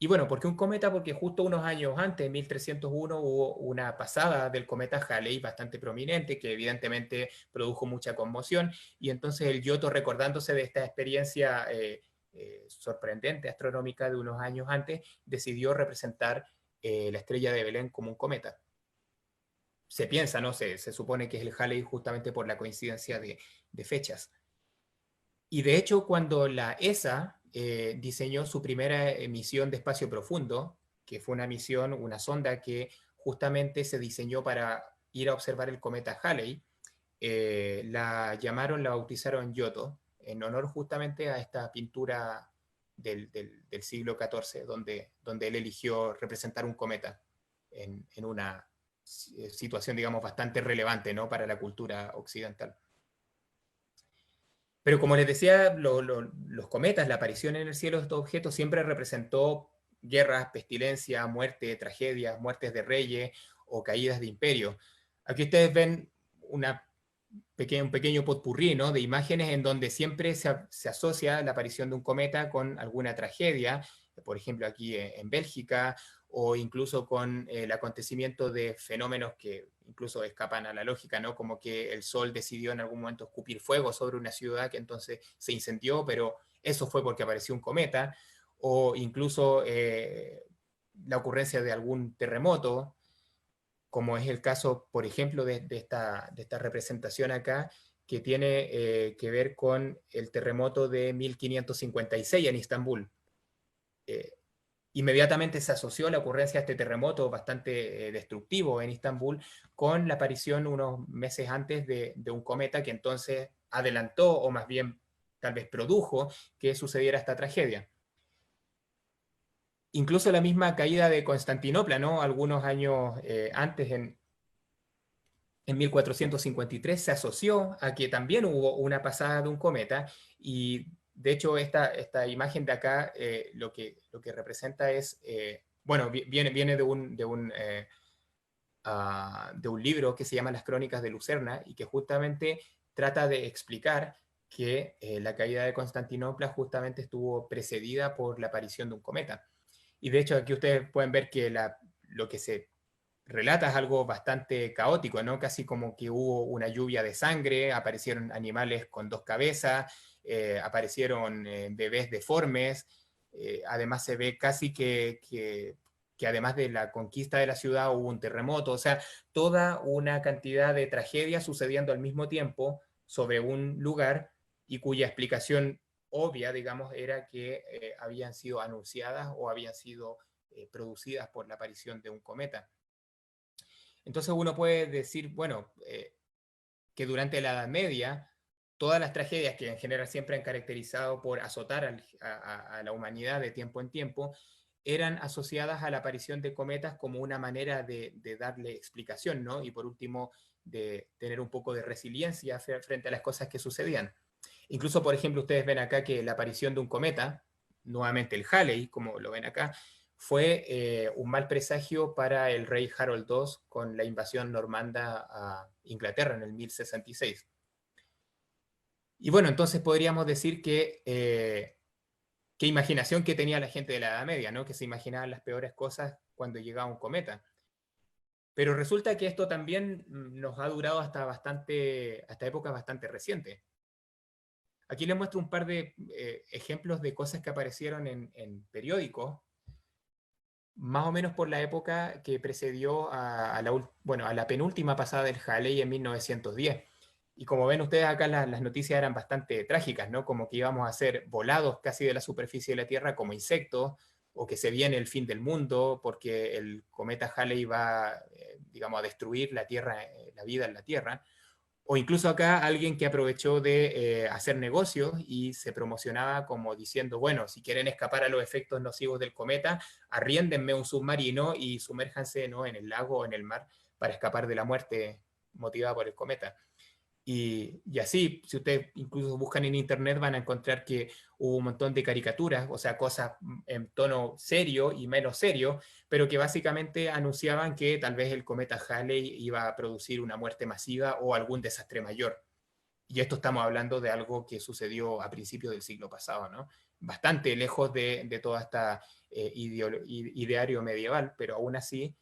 Y bueno, ¿por qué un cometa? Porque justo unos años antes, en 1301, hubo una pasada del cometa Halley bastante prominente, que evidentemente produjo mucha conmoción, y entonces el Giotto, recordándose de esta experiencia sorprendente astronómica de unos años antes, decidió representar la estrella de Belén como un cometa. Se piensa, ¿no? Se supone que es el Halley justamente por la coincidencia de fechas. Y de hecho, cuando la ESA diseñó su primera misión de espacio profundo, que fue una sonda que justamente se diseñó para ir a observar el cometa Halley, la bautizaron Giotto, en honor justamente a esta pintura del siglo XIV, donde él eligió representar un cometa en una situación, digamos, bastante relevante, ¿no? Para la cultura occidental. Pero como les decía, los cometas, la aparición en el cielo de estos objetos siempre representó guerras, pestilencia, muerte, tragedias, muertes de reyes o caídas de imperios. Aquí ustedes ven un pequeño potpurrí, ¿no? De imágenes en donde siempre se asocia la aparición de un cometa con alguna tragedia, por ejemplo aquí en Bélgica, o incluso con el acontecimiento de fenómenos que incluso escapan a la lógica, ¿no? Como que el Sol decidió en algún momento escupir fuego sobre una ciudad que entonces se incendió, pero eso fue porque apareció un cometa, o incluso la ocurrencia de algún terremoto, como es el caso, por ejemplo, de esta representación acá, que tiene que ver con el terremoto de 1556 en Istambul. Inmediatamente se asoció la ocurrencia de este terremoto bastante destructivo en Istambul con la aparición unos meses antes de un cometa que entonces adelantó, o más bien tal vez produjo, que sucediera esta tragedia. Incluso la misma caída de Constantinopla, ¿no? Algunos años antes, en 1453, se asoció a que también hubo una pasada de un cometa, y de hecho esta imagen de acá lo que representa es, bueno, viene de un libro que se llama Las Crónicas de Lucerna, y que justamente trata de explicar que la caída de Constantinopla justamente estuvo precedida por la aparición de un cometa. Y de hecho aquí ustedes pueden ver que lo que se relata es algo bastante caótico, ¿no? Casi como que hubo una lluvia de sangre, aparecieron animales con 2 cabezas, aparecieron bebés deformes, además se ve casi que además de la conquista de la ciudad hubo un terremoto, o sea, toda una cantidad de tragedias sucediendo al mismo tiempo sobre un lugar, y cuya explicación obvia, digamos, era que habían sido anunciadas o habían sido producidas por la aparición de un cometa. Entonces uno puede decir, bueno, que durante la Edad Media, todas las tragedias que en general siempre han caracterizado por azotar a la humanidad de tiempo en tiempo, eran asociadas a la aparición de cometas como una manera de darle explicación, ¿no? Y por último, de tener un poco de resiliencia frente a las cosas que sucedían. Incluso, por ejemplo, ustedes ven acá que la aparición de un cometa, nuevamente el Halley, como lo ven acá, fue un mal presagio para el rey Harold II con la invasión normanda a Inglaterra en el 1066. Y bueno, entonces podríamos decir que qué imaginación que tenía la gente de la Edad Media, ¿no? Que se imaginaban las peores cosas cuando llegaba un cometa. Pero resulta que esto también nos ha durado hasta épocas bastante recientes. Aquí les muestro un par de ejemplos de cosas que aparecieron en periódicos, más o menos por la época que precedió a la penúltima pasada del Halley en 1910. Y como ven ustedes acá, las noticias eran bastante trágicas, ¿no? Como que íbamos a ser volados casi de la superficie de la Tierra como insectos, o que se viene el fin del mundo porque el cometa Halley va, digamos, a destruir la Tierra, la vida en la Tierra. O incluso acá alguien que aprovechó de hacer negocios y se promocionaba como diciendo, bueno, si quieren escapar a los efectos nocivos del cometa, arriéndenme un submarino y sumérjanse, ¿no?, en el lago o en el mar para escapar de la muerte motivada por el cometa. Y así, si ustedes incluso buscan en internet, van a encontrar que hubo un montón de caricaturas, o sea, cosas en tono serio y menos serio, pero que básicamente anunciaban que tal vez el cometa Halley iba a producir una muerte masiva o algún desastre mayor. Y esto estamos hablando de algo que sucedió a principios del siglo pasado, ¿no? Bastante lejos de toda esta ideario medieval, pero aún así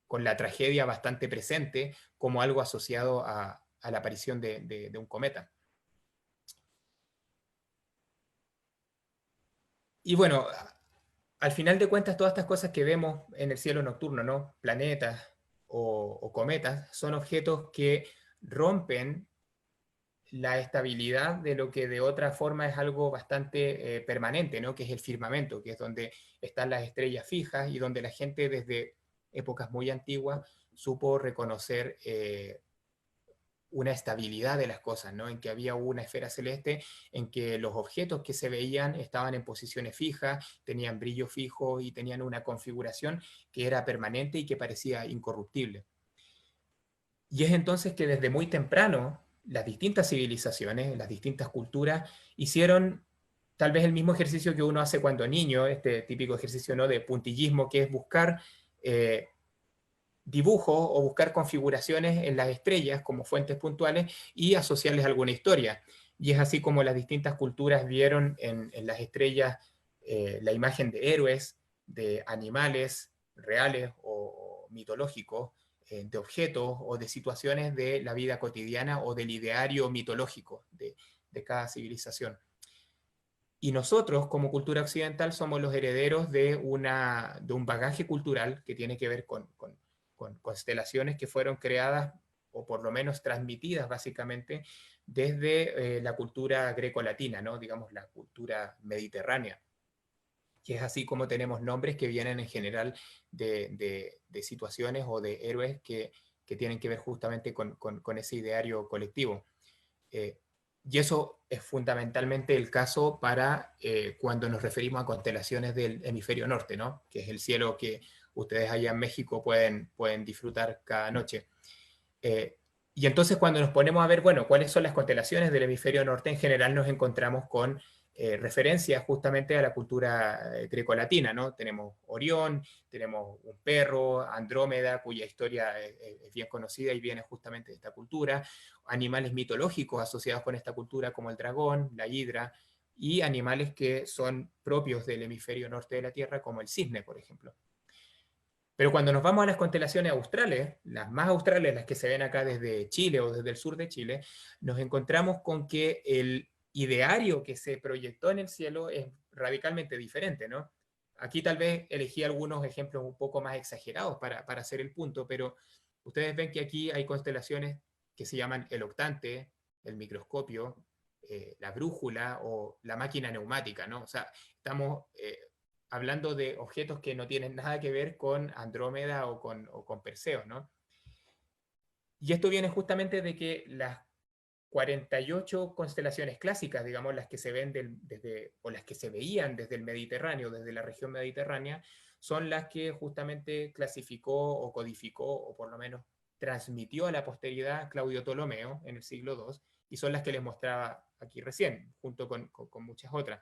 con la tragedia bastante presente como algo asociado a la aparición de un cometa. Y bueno, al final de cuentas, todas estas cosas que vemos en el cielo nocturno, ¿no?, planetas o cometas, son objetos que rompen la estabilidad de lo que de otra forma es algo bastante permanente, ¿no?, que es el firmamento, que es donde están las estrellas fijas y donde la gente desde épocas muy antiguas supo reconocer una estabilidad de las cosas, ¿no?, en que había una esfera celeste, en que los objetos que se veían estaban en posiciones fijas, tenían brillo fijo y tenían una configuración que era permanente y que parecía incorruptible. Y es entonces que desde muy temprano las distintas civilizaciones, las distintas culturas, hicieron tal vez el mismo ejercicio que uno hace cuando niño, este típico ejercicio, ¿no?, de puntillismo, que es buscar dibujos o buscar configuraciones en las estrellas como fuentes puntuales y asociarles alguna historia. Y es así como las distintas culturas vieron en las estrellas la imagen de héroes, de animales reales o mitológicos, de objetos o de situaciones de la vida cotidiana o del ideario mitológico de cada civilización. Y nosotros, como cultura occidental, somos los herederos de un bagaje cultural que tiene que ver con constelaciones que fueron creadas, o por lo menos transmitidas básicamente, desde la cultura greco-latina, ¿no? Digamos, la cultura mediterránea, que es así como tenemos nombres que vienen en general de situaciones o de héroes que tienen que ver justamente con ese ideario colectivo. Y eso es fundamentalmente el caso para cuando nos referimos a constelaciones del hemisferio norte, ¿no? Que es el cielo que ustedes allá en México pueden disfrutar cada noche. Y entonces cuando nos ponemos a ver, bueno, cuáles son las constelaciones del hemisferio norte, en general nos encontramos con referencias justamente a la cultura grecolatina, ¿no? Tenemos Orión, tenemos un perro, Andrómeda, cuya historia es bien conocida y viene justamente de esta cultura, animales mitológicos asociados con esta cultura como el dragón, la hidra, y animales que son propios del hemisferio norte de la Tierra, como el cisne, por ejemplo. Pero cuando nos vamos a las constelaciones australes, las más australes, las que se ven acá desde Chile o desde el sur de Chile, nos encontramos con que el ideario que se proyectó en el cielo es radicalmente diferente, ¿no? Aquí tal vez elegí algunos ejemplos un poco más exagerados para hacer el punto, pero ustedes ven que aquí hay constelaciones que se llaman el octante, el microscopio, la brújula o la máquina neumática, ¿no? O sea, estamos hablando de objetos que no tienen nada que ver con Andrómeda o con Perseo, ¿no? Y esto viene justamente de que las 48 constelaciones clásicas, digamos, las que se ven o las que se veían desde el Mediterráneo, desde la región mediterránea, son las que justamente clasificó o codificó, o por lo menos transmitió a la posteridad Claudio Ptolomeo en el siglo II, y son las que les mostraba aquí recién, junto con muchas otras.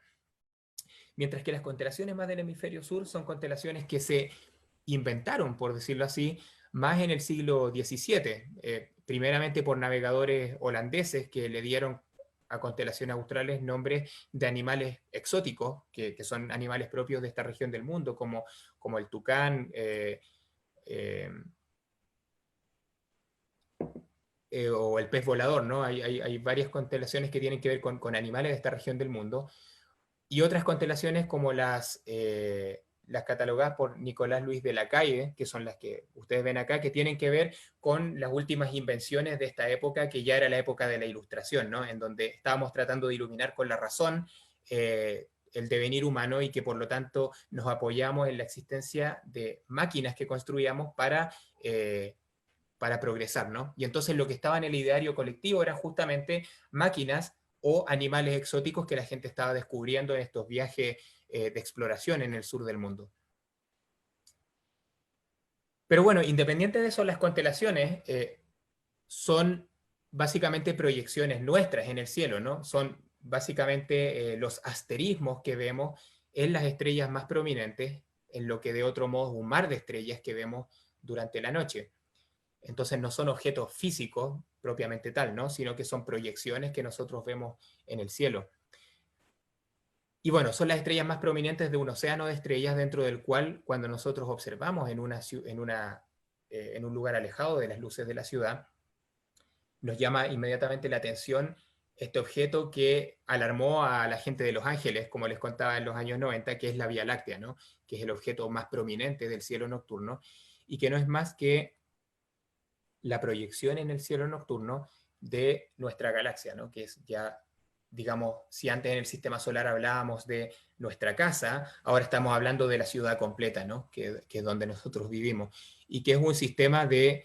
Mientras que las constelaciones más del hemisferio sur son constelaciones que se inventaron, por decirlo así, más en el siglo XVII, primeramente por navegadores holandeses que le dieron a constelaciones australes nombres de animales exóticos, que son animales propios de esta región del mundo, como el tucán, o el pez volador, ¿no? Hay varias constelaciones que tienen que ver con animales de esta región del mundo, y otras constelaciones como las catalogadas por Nicolás Luis de Lacaille, que son las que ustedes ven acá, que tienen que ver con las últimas invenciones de esta época, que ya era la época de la Ilustración, ¿no? En donde estábamos tratando de iluminar con la razón el devenir humano, y que por lo tanto nos apoyamos en la existencia de máquinas que construíamos para progresar, ¿no? Y entonces lo que estaba en el ideario colectivo eran justamente máquinas o animales exóticos que la gente estaba descubriendo en estos viajes de exploración en el sur del mundo. Pero bueno, independiente de eso, las constelaciones son básicamente proyecciones nuestras en el cielo, ¿no? Son básicamente los asterismos que vemos en las estrellas más prominentes, en lo que de otro modo es un mar de estrellas que vemos durante la noche. Entonces no son objetos físicos propiamente tal, ¿no? Sino que son proyecciones que nosotros vemos en el cielo. Y bueno, son las estrellas más prominentes de un océano de estrellas, dentro del cual, cuando nosotros observamos en un lugar alejado de las luces de la ciudad, nos llama inmediatamente la atención este objeto que alarmó a la gente de Los Ángeles, como les contaba en los años 90, que es la Vía Láctea, ¿no? Que es el objeto más prominente del cielo nocturno, y que no es más que la proyección en el cielo nocturno de nuestra galaxia, ¿no? Que es ya, digamos, si antes en el sistema solar hablábamos de nuestra casa, ahora estamos hablando de la ciudad completa, ¿no? Que es donde nosotros vivimos, y que es un sistema de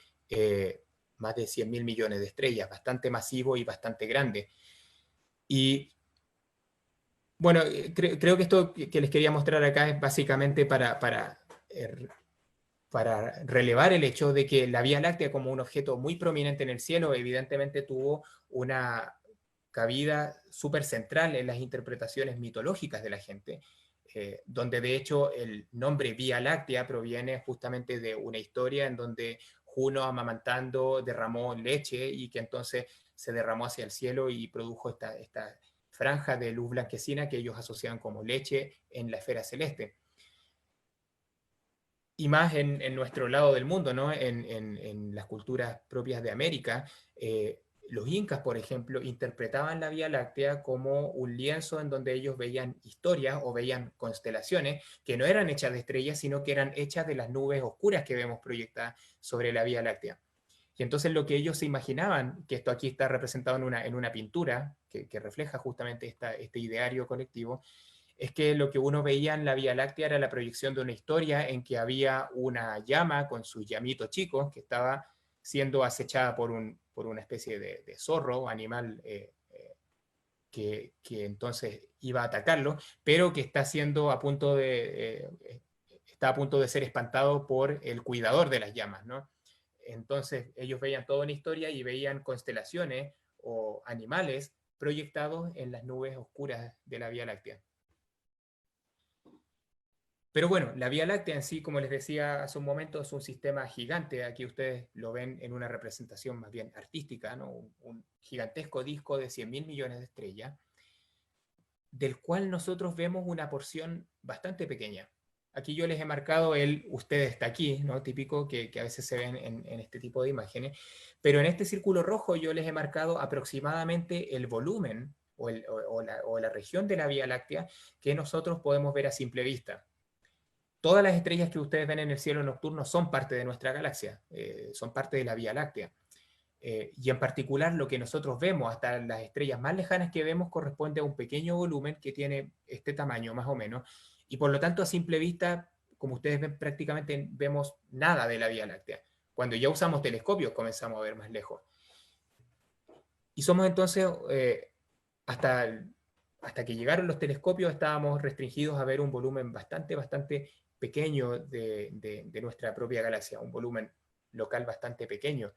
más de 100.000 millones de estrellas, bastante masivo y bastante grande. Y bueno, creo que esto que les quería mostrar acá es básicamente para relevar el hecho de que la Vía Láctea, como un objeto muy prominente en el cielo, evidentemente tuvo una cabida súper central en las interpretaciones mitológicas de la gente, donde de hecho el nombre Vía Láctea proviene justamente de una historia en donde Juno, amamantando, derramó leche, y que entonces se derramó hacia el cielo y produjo esta franja de luz blanquecina que ellos asociaban como leche en la esfera celeste. y más en nuestro lado del mundo, ¿no? En las culturas propias de América, los incas, por ejemplo, interpretaban la Vía Láctea como un lienzo en donde ellos veían historias o veían constelaciones que no eran hechas de estrellas, sino que eran hechas de las nubes oscuras que vemos proyectadas sobre la Vía Láctea. Y entonces lo que ellos se imaginaban, que esto aquí está representado en una pintura que refleja justamente este ideario colectivo, es que lo que uno veía en la Vía Láctea era la proyección de una historia en que había una llama con sus llamitos chicos que estaba siendo acechada por una especie de zorro o animal que entonces iba a atacarlo, pero que está siendo está a punto de ser espantado por el cuidador de las llamas, ¿no? Entonces ellos veían toda una historia y veían constelaciones o animales proyectados en las nubes oscuras de la Vía Láctea. Pero bueno, la Vía Láctea en sí, como les decía hace un momento, es un sistema gigante. Aquí ustedes lo ven en una representación más bien artística, ¿no? Un gigantesco disco de 100.000 millones de estrellas, del cual nosotros vemos una porción bastante pequeña. Aquí yo les he marcado usted está aquí, ¿no? Típico que a veces se ven en este tipo de imágenes, pero en este círculo rojo yo les he marcado aproximadamente el volumen o la región de la Vía Láctea que nosotros podemos ver a simple vista. Todas las estrellas que ustedes ven en el cielo nocturno son parte de nuestra galaxia, son parte de la Vía Láctea. Y en particular lo que nosotros vemos, hasta las estrellas más lejanas que vemos, corresponde a un pequeño volumen que tiene este tamaño más o menos, y por lo tanto a simple vista, como ustedes ven, prácticamente vemos nada de la Vía Láctea. Cuando ya usamos telescopios comenzamos a ver más lejos. Y somos entonces, hasta que llegaron los telescopios, estábamos restringidos a ver un volumen bastante pequeño de nuestra propia galaxia, un volumen local bastante pequeño,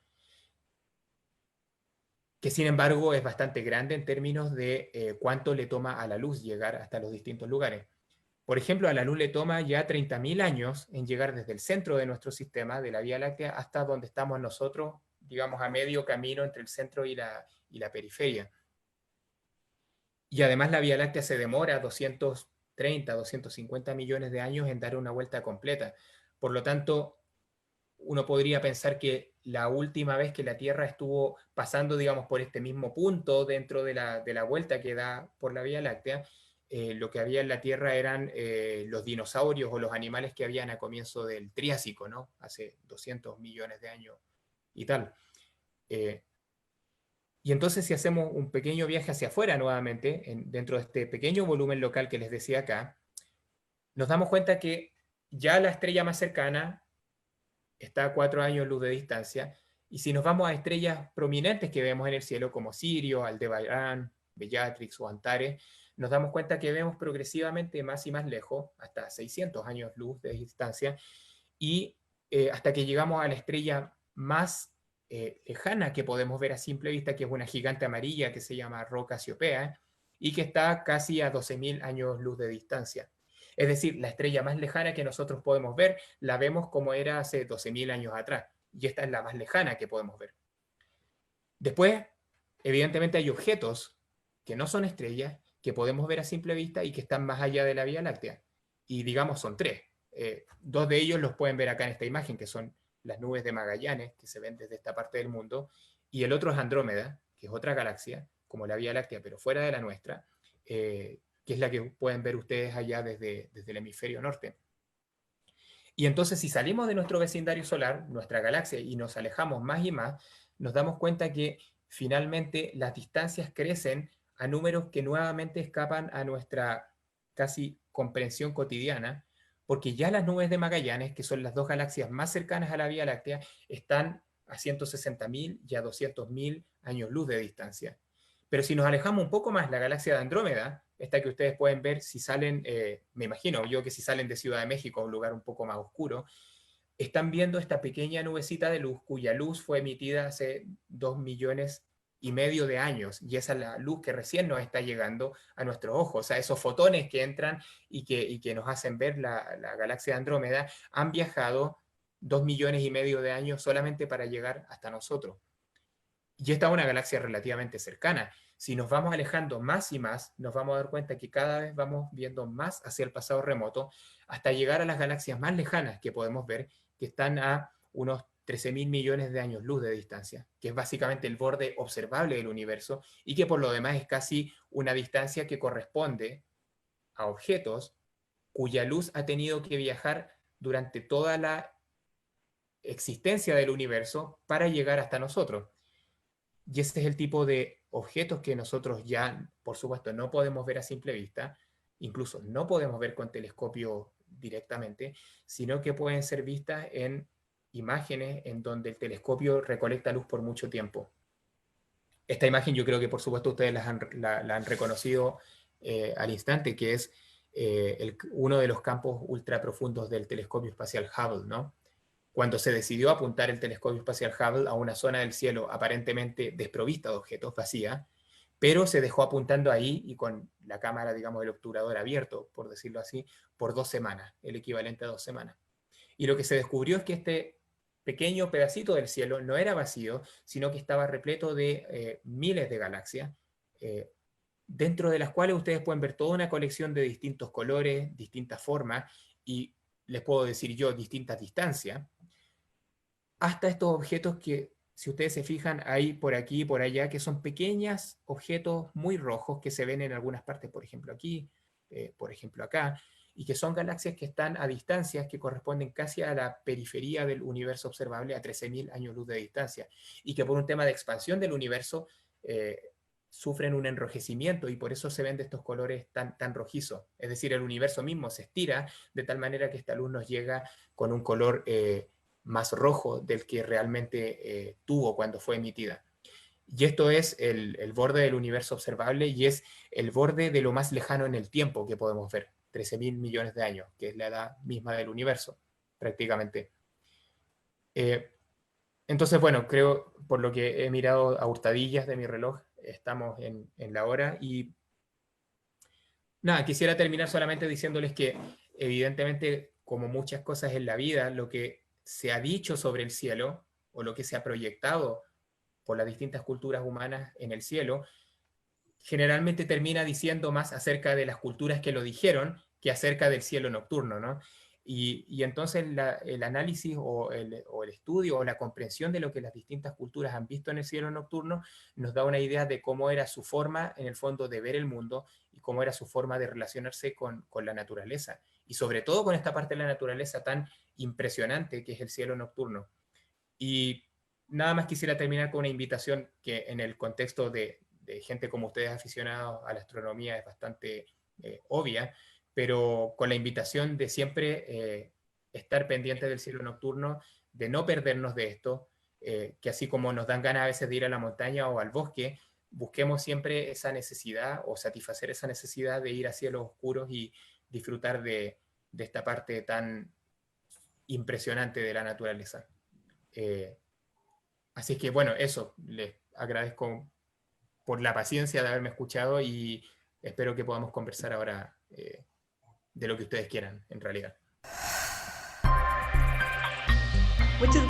que sin embargo es bastante grande en términos de cuánto le toma a la luz llegar hasta los distintos lugares. Por ejemplo, a la luz le toma ya 30.000 años en llegar desde el centro de nuestro sistema, de la Vía Láctea, hasta donde estamos nosotros, digamos, a medio camino entre el centro y la periferia. Y además la Vía Láctea se demora 230, 250 millones de años en dar una vuelta completa. Por lo tanto, uno podría pensar que la última vez que la Tierra estuvo pasando, digamos, por este mismo punto dentro de la vuelta que da por la Vía Láctea, lo que había en la Tierra eran los dinosaurios o los animales que habían a comienzo del Triásico, ¿no? Hace 200 millones de años y tal. Y entonces si hacemos un pequeño viaje hacia afuera nuevamente, dentro de este pequeño volumen local que les decía acá, nos damos cuenta que ya la estrella más cercana está a 4 años luz de distancia, y si nos vamos a estrellas prominentes que vemos en el cielo, como Sirio, Aldebarán, Bellatrix o Antares, nos damos cuenta que vemos progresivamente más y más lejos, hasta 600 años luz de distancia, y hasta que llegamos a la estrella más lejana que podemos ver a simple vista, que es una gigante amarilla que se llama Rho Casiopea, y que está casi a 12.000 años luz de distancia. Es decir, la estrella más lejana que nosotros podemos ver, la vemos como era hace 12.000 años atrás, y esta es la más lejana que podemos ver. Después, evidentemente hay objetos que no son estrellas, que podemos ver a simple vista y que están más allá de la Vía Láctea. Y digamos son 3. 2 de ellos los pueden ver acá en esta imagen, que son las nubes de Magallanes, que se ven desde esta parte del mundo, y el otro es Andrómeda, que es otra galaxia, como la Vía Láctea, pero fuera de la nuestra, que es la que pueden ver ustedes allá desde el hemisferio norte. Y entonces si salimos de nuestro vecindario solar, nuestra galaxia, y nos alejamos más y más, nos damos cuenta que finalmente las distancias crecen a números que nuevamente escapan a nuestra casi comprensión cotidiana, porque ya las nubes de Magallanes, que son las 2 galaxias más cercanas a la Vía Láctea, están a 160.000 y a 200.000 años luz de distancia. Pero si nos alejamos un poco más, la galaxia de Andrómeda, esta que ustedes pueden ver si salen, me imagino yo que si salen de Ciudad de México, un lugar un poco más oscuro, están viendo esta pequeña nubecita de luz cuya luz fue emitida hace 2,5 millones de años, y esa es la luz que recién nos está llegando a nuestros ojos. O sea, esos fotones que entran y que nos hacen ver la galaxia de Andrómeda han viajado 2,5 millones de años solamente para llegar hasta nosotros. Y esta es una galaxia relativamente cercana. Si nos vamos alejando más y más, nos vamos a dar cuenta que cada vez vamos viendo más hacia el pasado remoto, hasta llegar a las galaxias más lejanas que podemos ver, que están a unos 13.000 millones de años luz de distancia, que es básicamente el borde observable del universo y que por lo demás es casi una distancia que corresponde a objetos cuya luz ha tenido que viajar durante toda la existencia del universo para llegar hasta nosotros. Y ese es el tipo de objetos que nosotros ya, por supuesto, no podemos ver a simple vista, incluso no podemos ver con telescopio directamente, sino que pueden ser vistas en imágenes en donde el telescopio recolecta luz por mucho tiempo. Esta imagen yo creo que por supuesto ustedes la han reconocido al instante, que es uno de los campos ultra profundos del telescopio espacial Hubble, ¿no? Cuando se decidió apuntar el telescopio espacial Hubble a una zona del cielo aparentemente desprovista de objetos, vacía, pero se dejó apuntando ahí y con la cámara, digamos, del obturador abierto, por decirlo así, por 2 semanas, el equivalente a 2 semanas. Y lo que se descubrió es que este pequeño pedacito del cielo no era vacío, sino que estaba repleto de miles de galaxias, dentro de las cuales ustedes pueden ver toda una colección de distintos colores, distintas formas, y les puedo decir yo, distintas distancias, hasta estos objetos que, si ustedes se fijan, hay por aquí y por allá, que son pequeños objetos muy rojos que se ven en algunas partes, por ejemplo aquí, por ejemplo acá, y que son galaxias que están a distancias que corresponden casi a la periferia del universo observable, a 13.000 años luz de distancia, y que por un tema de expansión del universo sufren un enrojecimiento y por eso se ven de estos colores tan rojizos. Es decir, el universo mismo se estira de tal manera que esta luz nos llega con un color más rojo del que realmente tuvo cuando fue emitida. Y esto es el borde del universo observable y es el borde de lo más lejano en el tiempo que podemos ver, 13.000 millones de años, que es la edad misma del universo, prácticamente. Entonces, bueno, creo, por lo que he mirado a hurtadillas de mi reloj, estamos en la hora y nada, quisiera terminar solamente diciéndoles que evidentemente, como muchas cosas en la vida, lo que se ha dicho sobre el cielo o lo que se ha proyectado por las distintas culturas humanas en el cielo, generalmente termina diciendo más acerca de las culturas que lo dijeron que acerca del cielo nocturno, ¿no? Y entonces el análisis o el estudio o la comprensión de lo que las distintas culturas han visto en el cielo nocturno nos da una idea de cómo era su forma, en el fondo, de ver el mundo y cómo era su forma de relacionarse con la naturaleza. Y sobre todo con esta parte de la naturaleza tan impresionante que es el cielo nocturno. Y nada más quisiera terminar con una invitación que en el contexto de gente como ustedes aficionados a la astronomía es bastante obvia, pero con la invitación de siempre estar pendientes del cielo nocturno, de no perdernos de esto, que así como nos dan ganas a veces de ir a la montaña o al bosque, busquemos siempre esa necesidad o satisfacer esa necesidad de ir a cielos oscuros y disfrutar de esta parte tan impresionante de la naturaleza. Así que bueno, eso, les agradezco por la paciencia de haberme escuchado y espero que podamos conversar ahora de lo que ustedes quieran, en realidad. Muchas